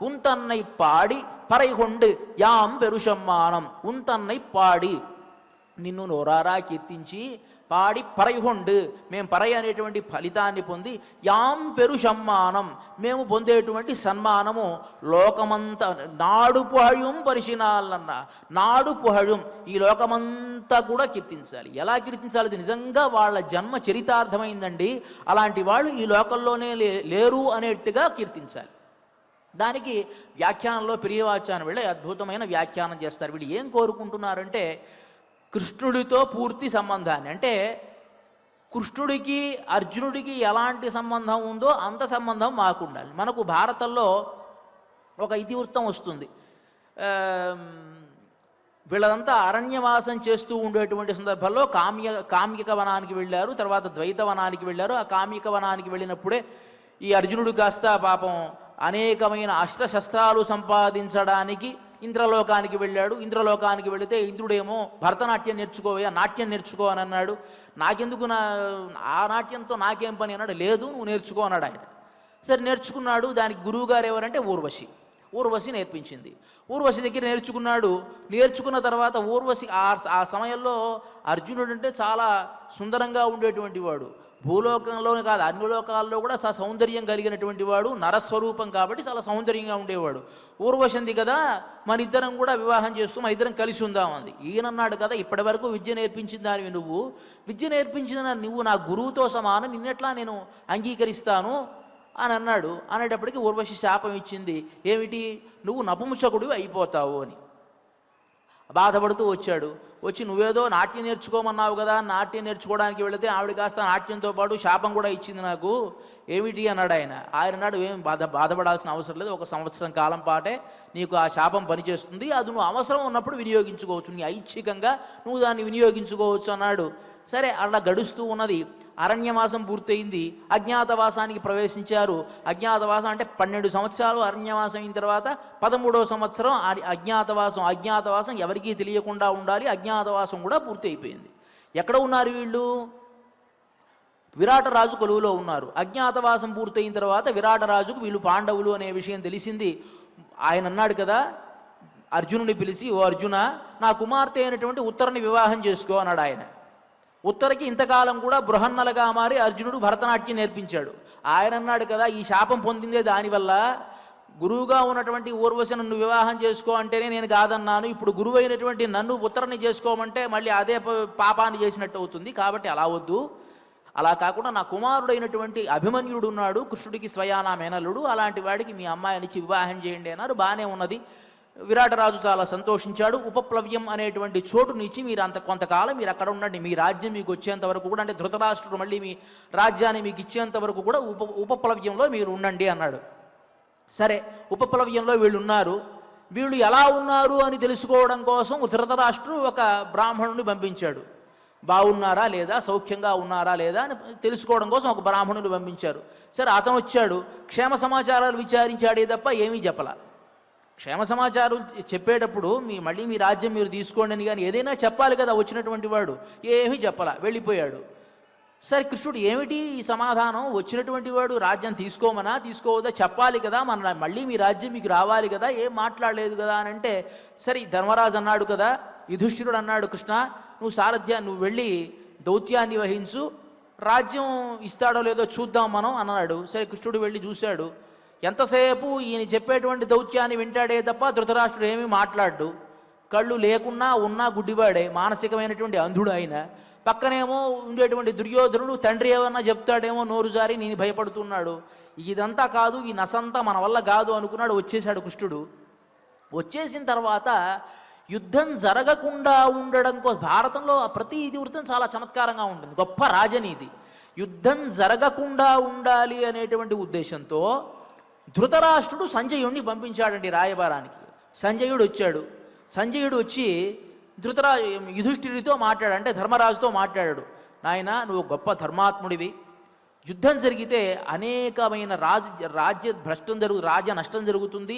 ఉంతన్నై పాడి పరైకొండు యాం పెరుషమ్మానం. ఉంతన్నై పాడి నిన్ను నోరారా కీర్తించి పాడి పరైకొండు మేము పరై అనేటువంటి ఫలితాన్ని పొంది యాం పెరుషమ్మానం మేము పొందేటువంటి సన్మానము లోకమంతా నాడు పుహళం పరిశీనాలన్న నాడు పుహళం ఈ లోకమంతా కూడా కీర్తించాలి. ఎలా కీర్తించాలి? నిజంగా వాళ్ళ జన్మ చరితార్థమైందండి, అలాంటి వాళ్ళు ఈ లోకంలోనే లేరు అనేట్టుగా కీర్తించాలి. దానికి వ్యాఖ్యానంలో పెరియవాచాన్ని వెళ్ళి అద్భుతమైన వ్యాఖ్యానం చేస్తారు. వీళ్ళు ఏం కోరుకుంటున్నారంటే కృష్ణుడితో పూర్తి సంబంధాన్ని, అంటే కృష్ణుడికి అర్జునుడికి ఎలాంటి సంబంధం ఉందో అంత సంబంధం మాకు ఉండాలి. మనకు భారతంలో ఒక ఇతివృత్తం వస్తుంది. వీళ్ళంతా అరణ్యవాసం చేస్తూ ఉండేటువంటి సందర్భంలో కామ్యక వనానికి వెళ్ళారు, తర్వాత ద్వైత వనానికి వెళ్ళారు. ఆ కామ్యక వనానికి వెళ్ళినప్పుడే ఈ అర్జునుడు కాస్త పాపం అనేకమైన అస్త్రశస్త్రాలు సంపాదించడానికి ఇంద్రలోకానికి వెళ్ళాడు. ఇంద్రలోకానికి వెళితే ఇంద్రుడేమో భరతనాట్యం నేర్చుకోవయ్యా, నాట్యం నేర్చుకో అని అన్నాడు. నాకెందుకు, ఆ నాట్యంతో నాకేం పని అన్నాడు. లేదు నువ్వు నేర్చుకో అన్నాడు ఆయన. సరే నేర్చుకున్నాడు. దానికి గురువుగారు ఎవరంటే ఊర్వశి నేర్పించింది. ఊర్వశి దగ్గర నేర్చుకున్నాడు. నేర్చుకున్న తర్వాత ఊర్వశి ఆ సమయంలో అర్జునుడు అంటే చాలా సుందరంగా ఉండేటువంటి వాడు. భూలోకంలోనే కాదు అన్ని లోకాల్లో కూడా సౌందర్యం కలిగినటువంటి వాడు, నరస్వరూపం కాబట్టి చాలా సౌందర్యంగా ఉండేవాడు. ఊర్వశంది కదా మన ఇద్దరం కూడా వివాహం చేస్తూ మన ఇద్దరం కలిసి ఉందామంది. ఈయనన్నాడు కదా ఇప్పటి వరకు విద్య నేర్పించిన దానివి నువ్వు, విద్య నేర్పించిన నువ్వు నా గురువుతో సమానం, నిన్నెట్లా నేను అంగీకరిస్తాను అని అన్నాడు. అనేటప్పటికీ ఊర్వశి శాపం ఇచ్చింది. ఏమిటి? నువ్వు నపుంసకుడివి అయిపోతావు అని. బాధపడుతూ వచ్చి నువ్వేదో నాట్యం నేర్చుకోమన్నావు కదా, నాట్యం నేర్చుకోవడానికి వెళితే ఆవిడ కాస్త నాట్యంతో పాటు శాపం కూడా ఇచ్చింది నాకు, ఏమిటి అన్నాడు ఆయన. అన్నాడు ఏం బాధపడాల్సిన అవసరం లేదు, 1 సంవత్సరం కాలం పాటే నీకు ఆ శాపం పనిచేస్తుంది, అది నువ్వు అవసరం ఉన్నప్పుడు వినియోగించుకోవచ్చు, నీ ఐచ్ఛికంగా నువ్వు దాన్ని వినియోగించుకోవచ్చు అన్నాడు. సరే అలా గడుస్తూ ఉన్నది. అరణ్యవాసం పూర్తయింది. అజ్ఞాతవాసానికి ప్రవేశించారు. అజ్ఞాతవాసం అంటే 12 సంవత్సరాలు అరణ్యవాసం అయిన తర్వాత 13వ సంవత్సరం అజ్ఞాతవాసం ఎవరికీ తెలియకుండా ఉండాలి. అజ్ఞాతవాసం కూడా పూర్తి అయిపోయింది. ఎక్కడ ఉన్నారు వీళ్ళు? విరాటరాజు కొలువులో ఉన్నారు. అజ్ఞాతవాసం పూర్తయిన తర్వాత విరాటరాజుకు వీళ్ళు పాండవులు అనే విషయం తెలిసింది. ఆయన అన్నాడు కదా అర్జునుని పిలిచి, ఓ అర్జున నా కుమార్తె అయినటువంటి ఉత్తరని వివాహం చేసుకో అన్నాడు ఆయన. ఉత్తరకి ఇంతకాలం కూడా బృహన్నలుగా మారి అర్జునుడు భరతనాట్యం నేర్పించాడు. ఆయన అన్నాడు కదా ఈ శాపం పొందిందే దానివల్ల, గురువుగా ఉన్నటువంటి ఊర్వశి నన్ను వివాహం చేసుకో అంటేనే నేను కాదన్నాను, ఇప్పుడు గురువు అయినటువంటి నన్ను ఉత్తరని చేసుకోమంటే మళ్ళీ అదే పాపాన్ని చేసినట్టు అవుతుంది, కాబట్టి అలా వద్దు. అలా కాకుండా నా కుమారుడైనటువంటి అభిమన్యుడు ఉన్నాడు, కృష్ణుడికి స్వయానా మేనల్లుడు, అలాంటి వాడికి మీ అమ్మాయినిచ్చి వివాహం చేయండి అన్నారు. బాగానే ఉన్నది. విరాటరాజు చాలా సంతోషించాడు. ఉపప్లవ్యం అనేటువంటి చోటునిచ్చి మీరు కొంతకాలం మీరు అక్కడ ఉండండి, మీ రాజ్యం మీకు వచ్చేంత వరకు కూడా, అంటే ధృతరాష్ట్రుడు మళ్ళీ మీ రాజ్యాన్ని మీకు ఇచ్చేంత వరకు కూడా ఉపప్లవ్యంలో మీరు ఉండండి అన్నాడు. సరే ఉపప్లవ్యంలో వీళ్ళు ఉన్నారు. వీళ్ళు ఎలా ఉన్నారు అని తెలుసుకోవడం కోసం ధృతరాష్ట్రుడు ఒక బ్రాహ్మణుని పంపించాడు. బాగున్నారా లేదా, సౌఖ్యంగా ఉన్నారా లేదా అని తెలుసుకోవడం కోసం ఒక బ్రాహ్మణుని పంపించారు. సరే అతను వచ్చాడు, క్షేమ సమాచారాలు విచారించాడే తప్ప ఏమీ చెప్పల. క్షేమ సమాచారాలు చెప్పేటప్పుడు మళ్ళీ మీ రాజ్యం మీరు తీసుకోండి అని కానీ ఏదైనా చెప్పాలి కదా వచ్చినటువంటి వాడు, ఏమీ చెప్పల, వెళ్ళిపోయాడు. సరే కృష్ణుడు ఏమిటి ఈ సమాధానం, వచ్చినటువంటి వాడు రాజ్యం తీసుకోమనా తీసుకోవద్దా చెప్పాలి కదా, మళ్ళీ మీ రాజ్యం మీకు రావాలి కదా, ఏం మాట్లాడలేదు కదా అని అంటే, సరే ధర్మరాజు అన్నాడు కదా, యుధిష్ఠిరుడు అన్నాడు కృష్ణ నువ్వు వెళ్ళి దౌత్యాన్ని వహించు, రాజ్యం ఇస్తాడో లేదో చూద్దాం మనం అన్నాడు. సరే కృష్ణుడు వెళ్ళి చూశాడు. ఎంతసేపు ఈయన చెప్పేటువంటి దౌత్యాన్ని వింటాడే తప్ప ధృతరాష్ట్రుడు ఏమీ మాట్లాడు. కళ్ళు లేకున్నా ఉన్నా గుడ్డివాడే, మానసికమైనటువంటి అంధుడు ఆయన. పక్కనేమో ఉండేటువంటి దుర్యోధనుడు తండ్రి ఏమన్నా చెప్తాడేమో నోరు జారి నేను భయపడుతున్నాడు. ఇదంతా కాదు, ఈ నసంతా మన వల్ల కాదు అనుకున్నాడు. వచ్చేశాడు కృష్ణుడు. వచ్చేసిన తర్వాత యుద్ధం జరగకుండా ఉండడం కోసం, భారతంలో ప్రతి ఇతివృత్తం చాలా చమత్కారంగా ఉంటుంది, గొప్ప రాజనీతి. యుద్ధం జరగకుండా ఉండాలి అనేటువంటి ఉద్దేశంతో ధృతరాష్ట్రుడు సంజయుడిని పంపించాడండి రాయబారానికి. సంజయుడు వచ్చాడు. సంజయుడు వచ్చి యుధిష్ఠిరితో మాట్లాడాడు, అంటే ధర్మరాజుతో మాట్లాడాడు. నాయన, నువ్వు గొప్ప ధర్మాత్ముడివి, యుద్ధం జరిగితే అనేకమైన రాజ్య భ్రష్టం రాజ్య నష్టం జరుగుతుంది,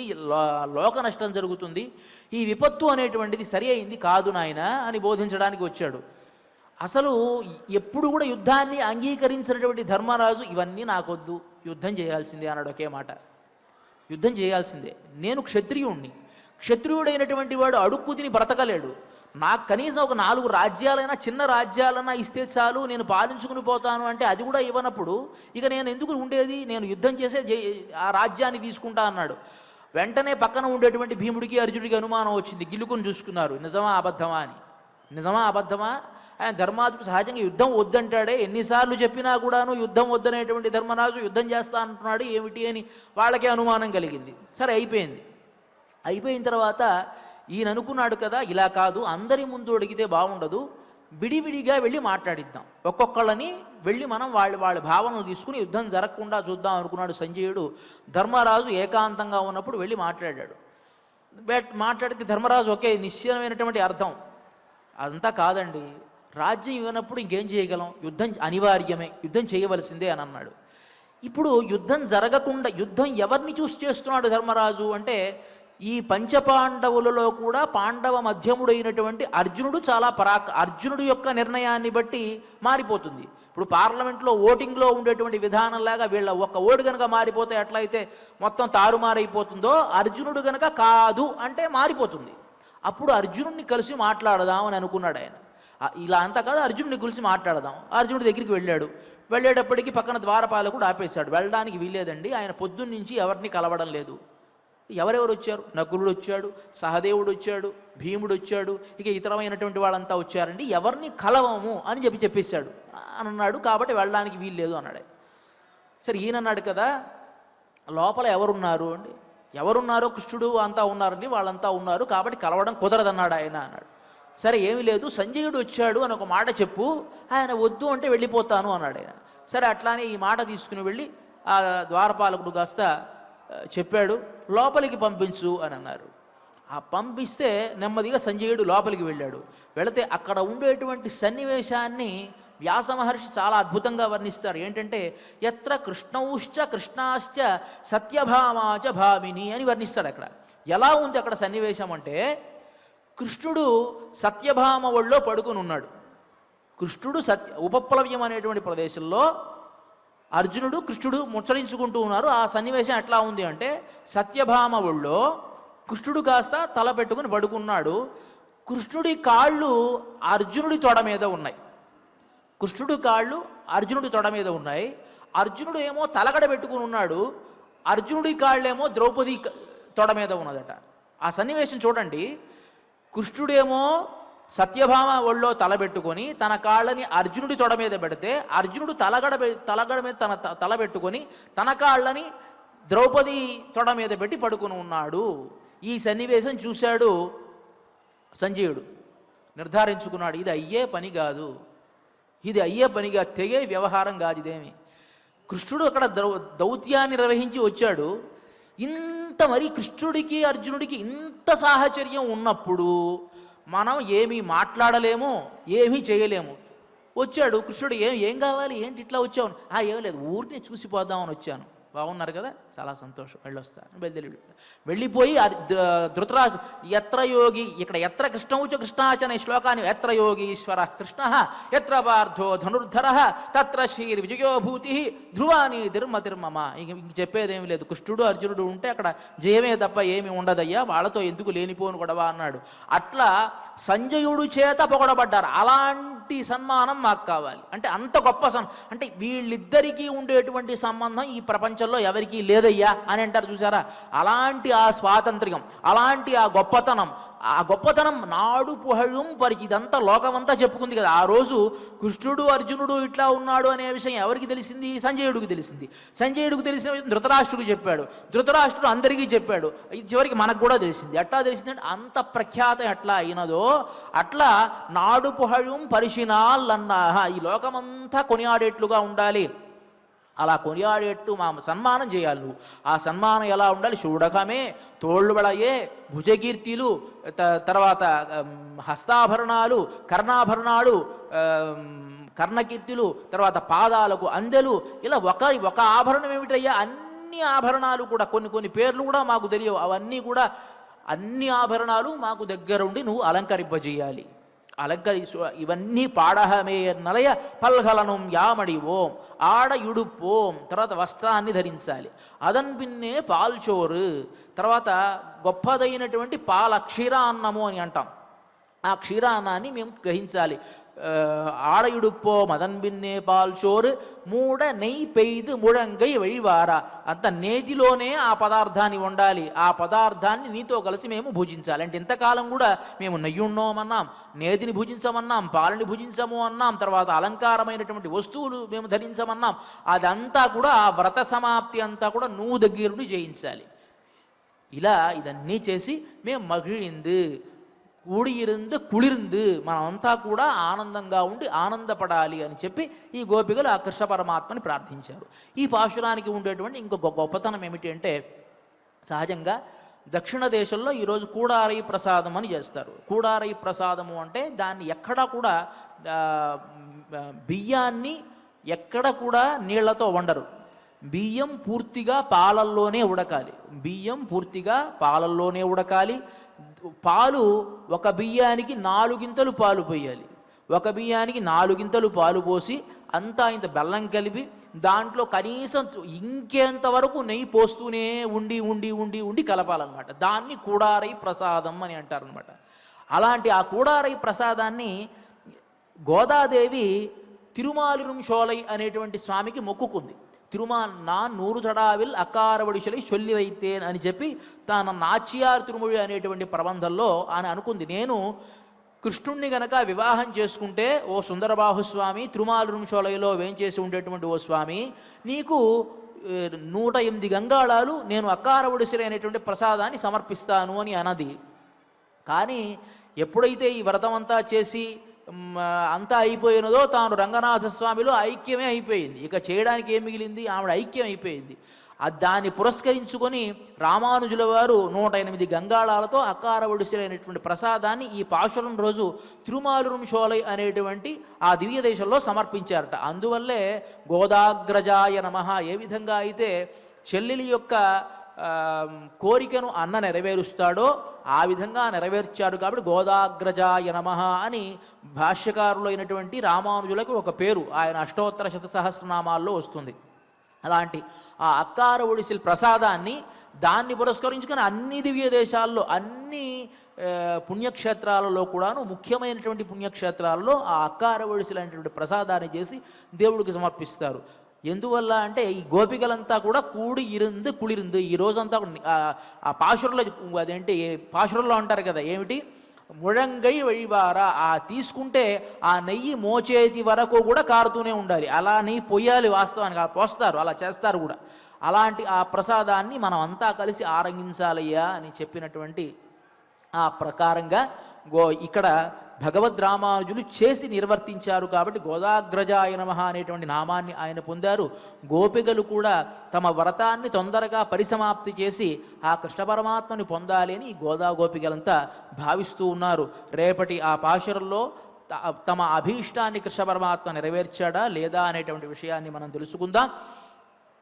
లోక నష్టం జరుగుతుంది. ఈ విపత్తు అనేటువంటిది సరి అయింది కాదు నాయన అని బోధించడానికి వచ్చాడు. అసలు ఎప్పుడు కూడా యుద్ధాన్ని అంగీకరించినటువంటి ధర్మరాజు ఇవన్నీ నాకొద్దు, యుద్ధం చేయాల్సిందే అన్నాడు ఒకే మాట. యుద్ధం చేయాల్సిందే, నేను క్షత్రియుణ్ణి, క్షత్రియుడైనటువంటి వాడు అడుక్కు తిని బ్రతకలేడు, నాకు కనీసం ఒక 4 రాజ్యాలైనా చిన్న రాజ్యాలైనా ఇస్తే చాలు, నేను పాలించుకుని పోతాను అంటే అది కూడా ఇవ్వనప్పుడు ఇక నేను ఎందుకు ఉండేది, నేను యుద్ధం చేసే ఆ రాజ్యాన్ని తీసుకుంటా అన్నాడు. వెంటనే పక్కన ఉండేటువంటి భీముడికి అర్జునుడికి అనుమానం వచ్చింది, గిల్లుకొని చూసుకున్నారు నిజమా అబద్ధమా అని. నిజమా అబద్ధమా? ఆయన ధర్మాత్ముడు సహజంగా యుద్ధం వద్దంటాడే, ఎన్నిసార్లు చెప్పినా కూడాను యుద్ధం వద్దనేటువంటి ధర్మరాజు యుద్ధం చేస్తా అంటున్నాడు ఏమిటి అని వాళ్ళకే అనుమానం కలిగింది. సరే అయిపోయింది. అయిపోయిన తర్వాత ఈయన అనుకున్నాడు కదా, ఇలా కాదు, అందరి ముందు అడిగితే బాగుండదు, విడివిడిగా వెళ్ళి మాట్లాడిద్దాం, ఒక్కొక్కళ్ళని వెళ్ళి మనం వాళ్ళ భావనలు తీసుకుని యుద్ధం జరగకుండా చూద్దాం అనుకున్నాడు సంజయుడు. ధర్మరాజు ఏకాంతంగా ఉన్నప్పుడు వెళ్ళి మాట్లాడాడు. మాట్లాడితే ధర్మరాజు ఒకే నిశ్చయమైనటువంటి అర్థం, అదంతా కాదండి, రాజ్యం ఇవ్వనప్పుడు ఇంకేం చేయగలం, యుద్ధం అనివార్యమే, యుద్ధం చేయవలసిందే అని అన్నాడు. ఇప్పుడు యుద్ధం జరగకుండా, యుద్ధం ఎవరిని చూసి చేస్తున్నాడు ధర్మరాజు అంటే, ఈ పంచపాండవులలో కూడా పాండవ మధ్యముడైనటువంటి అర్జునుడు చాలా అర్జునుడు యొక్క నిర్ణయాన్ని బట్టి మారిపోతుంది. ఇప్పుడు పార్లమెంట్లో ఓటింగ్లో ఉండేటువంటి విధానంలాగా వీళ్ళ ఒక్క ఓటు కనుక మారిపోతే ఎట్లయితే మొత్తం తారుమారైపోతుందో, అర్జునుడు కనుక కాదు అంటే మారిపోతుంది. అప్పుడు అర్జునుడిని కలిసి మాట్లాడదాం అని అనుకున్నాడు ఆయన. ఇలా అంతా కాదు, అర్జునుడిని కలిసి మాట్లాడదాం. అర్జునుడి దగ్గరికి వెళ్ళాడు. వెళ్ళేటప్పటికి పక్కన ద్వారపాలకుడు ఆపేశాడు, వెళ్ళడానికి వీల్లేదండి, ఆయన పొద్దున్నుంచి ఎవరిని కలవడం లేదు. ఎవరెవరు వచ్చారు? నకులుడు వచ్చాడు, సహదేవుడు వచ్చాడు, భీముడు వచ్చాడు, ఇక ఇతరమైనటువంటి వాళ్ళంతా వచ్చారండి, ఎవరిని కలవము అని చెప్పేశాడు అని అన్నాడు. కాబట్టి వెళ్ళడానికి వీల్లేదు అన్నాడు. సరే ఈయన అన్నాడు కదా, లోపల ఎవరున్నారు అండి, ఎవరున్నారో కృష్ణుడు అంతా ఉన్నారండి, వాళ్ళంతా ఉన్నారు, కాబట్టి కలవడం కుదరదన్నాడు ఆయన అన్నాడు. సరే ఏమీ లేదు, సంజయుడు వచ్చాడు అని ఒక మాట చెప్పు, ఆయన వద్దు అంటే వెళ్ళిపోతాను అన్నాడు ఆయన. సరే అట్లానే ఈ మాట తీసుకుని వెళ్ళి ఆ ద్వారపాలకుడు కాస్త చెప్పాడు, లోపలికి పంపించు అని అన్నారు. ఆ పంపిస్తే నెమ్మదిగా సంజయుడు లోపలికి వెళ్ళాడు. వెళితే అక్కడ ఉండేటువంటి సన్నివేశాన్ని వ్యాస మహర్షి చాలా అద్భుతంగా వర్ణిస్తారు. ఏంటంటే, ఎత్ర కృష్ణౌశ్చ కృష్ణాశ్చ సత్యభామాచ భామిని అని వర్ణిస్తాడు. అక్కడ ఎలా ఉంది అక్కడ సన్నివేశం అంటే, కృష్ణుడు సత్యభామ ఒళ్ళో పడుకుని ఉన్నాడు. కృష్ణుడు ఉపప్లవ్యం అనేటువంటి ప్రదేశంలో అర్జునుడు కృష్ణుడు ముచ్చరించుకుంటూ ఉన్నారు. ఆ సన్నివేశం ఎట్లా ఉంది అంటే, సత్యభామ ఒళ్ళో కృష్ణుడు కాస్త తల పెట్టుకుని పడుకున్నాడు. కృష్ణుడి కాళ్ళు అర్జునుడి తొడ మీద ఉన్నాయి. కృష్ణుడి కాళ్ళు అర్జునుడి తొడ మీద ఉన్నాయి. అర్జునుడు ఏమో తలగడ పెట్టుకుని ఉన్నాడు, అర్జునుడి కాళ్ళేమో ద్రౌపది తొడ మీద ఉన్నదట. ఆ సన్నివేశం చూడండి. కృష్ణుడేమో సత్యభామ ఒళ్ళో తలబెట్టుకొని తన కాళ్ళని అర్జునుడి తొడ మీద పెడితే, అర్జునుడు తలగడ మీద తల పెట్టుకొని తన కాళ్ళని ద్రౌపది తొడ మీద పెట్టి పడుకుని ఉన్నాడు. ఈ సన్నివేశం చూశాడు సంజయుడు. నిర్ధారించుకున్నాడు, ఇది అయ్యే పని కాదు, ఇది అయ్యే పనిగా తెగే వ్యవహారం కాదు ఇదేమి. కృష్ణుడు అక్కడ దౌత్యాన్ని నిర్వహించి వచ్చాడు. ఇంత మరి కృష్ణుడికి అర్జునుడికి ఇంత సాహచర్యం ఉన్నప్పుడు మనం ఏమీ మాట్లాడలేము, ఏమీ చేయలేము. వచ్చాడు కృష్ణుడు, ఏం కావాలి, ఏంటి ఇట్లా వచ్చావు? ఏం లేదు, ఊరిని చూసిపోదామని వచ్చాను. బాగున్నారు కదా, చాలా సంతోషం, వెళ్ళొస్తాను. వెళ్ళిపోయి ధృతరాజు ఎత్ర యోగి, ఇక్కడ ఎత్ర కృష్ణౌచ కృష్ణాచ అనే శ్లోకాన్ని, ఎత్ర యోగీశ్వర కృష్ణ ఎత్ర పార్థో ధనుర్ధర తత్ర శ్రీర్ విజయోభూతి ధ్రువాని తిర్మమ. ఇంక చెప్పేదేమీ లేదు. కృష్ణుడు అర్జునుడు ఉంటే అక్కడ జయమే తప్ప ఏమి ఉండదయ్యా, వాళ్ళతో ఎందుకు లేనిపోను గొడవ అన్నాడు. అట్లా సంజయుడు చేత పొగడబడ్డారు. అలాంటి సన్మానం మాకు కావాలి అంటే, అంత గొప్ప అంటే వీళ్ళిద్దరికీ ఉండేటువంటి సంబంధం ఈ ప్రపంచంలో ఎవరికీ లేదయ్యా అని అంటారు చూసారా. అలాంటి ఆ స్వాతంత్ర్యం, అలాంటి ఆ గొప్పతనం నాడు పుహళం పరిచి ఇదంతా లోకమంతా చెప్పుకుంది కదా. ఆ రోజు కృష్ణుడు అర్జునుడు ఇట్లా ఉన్నాడు అనే విషయం ఎవరికి తెలిసింది? సంజయుడికి తెలిసింది. సంజయుడికి తెలిసిన విషయం ధృతరాష్ట్రుడికి చెప్పాడు. ధృతరాష్ట్రుడు అందరికీ చెప్పాడు. చివరికి మనకు కూడా తెలిసింది. ఎట్లా తెలిసిందంటే, అంత ప్రఖ్యాతం ఎట్లా అయినదో అట్లా నాడు పుహళం పరిశినాల్ అన్నా ఈ లోకమంతా కొనియాడేట్లుగా ఉండాలి. అలా కొనియాడేట్టు మా సన్మానం చేయాలి నువ్వు. ఆ సన్మానం ఎలా ఉండాలి? షూడకమే, తోళ్ళుబడయే, భుజకీర్తిలు, తర్వాత హస్తాభరణాలు, కర్ణాభరణాలు, కర్ణకీర్తులు, తర్వాత పాదాలకు అందెలు, ఇలా ఒక ఆభరణం ఏమిటయ్యా? అన్ని ఆభరణాలు కూడా, కొన్ని పేర్లు కూడా మాకు తెలియవు, అవన్నీ కూడా అన్ని ఆభరణాలు మాకు దగ్గరుండి నువ్వు అలంకరింపజేయాలి. ఇవన్నీ పాడహమే నలయ పల్హలనం యామడి ఓం ఆడయుడుపోం, తర్వాత వస్త్రాన్ని ధరించాలి. అదన్ పిన్నే పాల్చోరు, తర్వాత గొప్పదైనటువంటి పాల క్షీరాన్నము అని అంటాం. ఆ క్షీరాన్నాన్ని మేము గ్రహించాలి. ఆడయుడుప్పో మదన్ బిన్నే పాల్చోరు మూడ నెయ్యి పెయ్దు ముழங்கை వழிవార, అంత నేతిలోనే ఆ పదార్థాన్ని వండాలి. ఆ పదార్థాన్ని నీతో కలిసి మేము భుజించాలి. అంటే ఇంతకాలం కూడా మేము నెయ్యున్నోమన్నాం, నేతిని భుజించమన్నాం, పాలని భుజించము అన్నాం, తర్వాత అలంకారమైనటువంటి వస్తువులు మేము ధరించమన్నాం. అదంతా కూడా ఆ వ్రత సమాప్తి అంతా కూడా నువ్వు దగ్గరుండి చేయించాలి. ఇలా ఇదన్నీ చేసి మేము మగిళింది కూడియిருந்து కుళిருந்து మనమంతా కూడా ఆనందంగా ఉండి ఆనందపడాలి అని చెప్పి ఈ గోపికలు ఆ కృష్ణ పరమాత్మని ప్రార్థించారు. ఈ పాశురానికి ఉండేటువంటి ఇంకొక గొప్పతనం ఏమిటి అంటే, సహజంగా దక్షిణ దేశంలో ఈరోజు కూడారై ప్రసాదం అని చేస్తారు. కూడారై ప్రసాదము అంటే దాన్ని ఎక్కడా కూడా బియ్యాన్ని ఎక్కడ కూడా నీళ్లతో వండరు. బియ్యం పూర్తిగా పాలల్లోనే ఉడకాలి. బియ్యం పూర్తిగా పాలల్లోనే ఉడకాలి. పాలు ఒక బియ్యానికి 4 గింతలు పాలు పోయాలి. ఒక బియ్యానికి 4 గింతలు పాలు పోసి అంతా ఇంత బెల్లం కలిపి దాంట్లో కనీసం ఇంకేంత వరకు నెయ్యి పోస్తూనే ఉండి ఉండి ఉండి ఉండి కలపాలన్నమాట. దాన్ని కూడారై ప్రసాదం అని అంటారనమాట. అలాంటి ఆ కూడారై ప్రసాదాన్ని గోదాదేవి తిరుమాలిరుం షోలై అనేటువంటి స్వామికి మొక్కుకుంది. తిరుమాల్ 100 తడావిల్ అకారవడిశలై చొల్లి వైతేన్ అని చెప్పి తన నాచ్యార్ తిరుమొഴി అనేటువంటి ప్రబంధంలో ఆయన అనుకుంది, నేను కృష్ణుణ్ణి గనక వివాహం చేసుకుంటే ఓ సుందరబాహుస్వామి, తిరుమాలిరుంశోలైలో వేంచేసి ఉండేటువంటి ఓ స్వామి, నీకు 108 గంగాళాలు నేను అకారవడిశలై అనేటువంటి ప్రసాదాన్ని సమర్పిస్తాను అని అన్నది. కానీ ఎప్పుడైతే ఈ వ్రతం అంతా చేసి అంతా అయిపోయినదో తాను రంగనాథస్వామిలో ఐక్యమే అయిపోయింది. ఇక చేయడానికి ఏం మిగిలింది? ఆవిడ ఐక్యం అయిపోయింది. దాన్ని పురస్కరించుకొని రామానుజుల వారు 108 గంగాళాలతో అకార ఒడిసెలైనటువంటి ప్రసాదాన్ని ఈ పాశురం రోజు తిరుమాలురుం షోలై అనేటువంటి ఆ దివ్య దేశంలో సమర్పించారట. అందువల్లే గోదాగ్రజాయ నమః ఏ విధంగా అయితే చెల్లెలి యొక్క కోరికను అన్న నెరవేరుస్తాడో ఆ విధంగా నెరవేర్చాడు. కాబట్టి గోదాగ్రజాయ నమః అని భాష్యకారులు అయినటువంటి రామానుజులకు ఒక పేరు ఆయన అష్టోత్తర శతసహస్రనామాల్లో వస్తుంది. అలాంటి ఆ అక్కార ఒడిసిల్ ప్రసాదాన్ని దాన్ని పురస్కరించుకొని అన్ని దివ్య దేశాల్లో అన్ని పుణ్యక్షేత్రాలలో కూడాను ముఖ్యమైనటువంటి పుణ్యక్షేత్రాలలో ఆ అక్కార ఒడిసిల్ అనేటువంటి ప్రసాదాన్ని చేసి దేవుడికి సమర్పిస్తారు. ఎందువల్ల అంటే ఈ గోపికలంతా కూడా కూడి ఇருந்து కుళిருந்து ఈ రోజంతా ఆ పాశురంలో అదేంటి పాశురంలో అంటారు కదా, ఏమిటి ముழங்கை వழிవార, ఆ తీసుకుంటే ఆ నెయ్యి మోచేతి వరకు కూడా కారుతూనే ఉండాలి. అలా నెయ్యి పొయ్యాలి, వాస్తవానికి అలా పోస్తారు, అలా చేస్తారు కూడా. అలాంటి ఆ ప్రసాదాన్ని మనం అంతా కలిసి ఆరంగించాలయ్యా అని చెప్పినటువంటి ఆ ప్రకారంగా ఇక్కడ భగవద్ రామానుజులు చేసి నిర్వర్తించారు. కాబట్టి గోదాగ్రజాయ నమః అనేటువంటి నామాన్ని ఆయన పొందారు. గోపికలు కూడా తమ వ్రతాన్ని తొందరగా పరిసమాప్తి చేసి ఆ కృష్ణ పరమాత్మని పొందాలి అని ఈ గోదా గోపికలంతా భావిస్తూ ఉన్నారు. రేపటి ఆ పాశురంలో తమ అభీష్టాన్ని కృష్ణ పరమాత్మ నెరవేర్చాడా లేదా అనేటువంటి విషయాన్ని మనం తెలుసుకుందాం.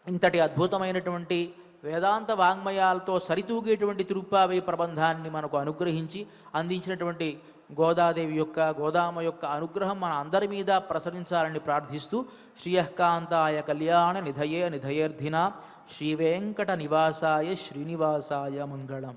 ఇంతటి అద్భుతమైనటువంటి వేదాంత వాంగ్మయాలతో సరితూగేటువంటి తిరుప్పావై ప్రబంధాన్ని మనకు అనుగ్రహించి అందించినటువంటి గోదాదేవి యొక్క గోదామ యొక్క అనుగ్రహం మన అందరి మీద ప్రసరించాలని ప్రార్థిస్తూ శ్రీయఃకాంతాయ కళ్యాణ నిధయే నిధయేర్ధిన శ్రీవేంకట నివాసాయ శ్రీనివాసాయ మంగళం.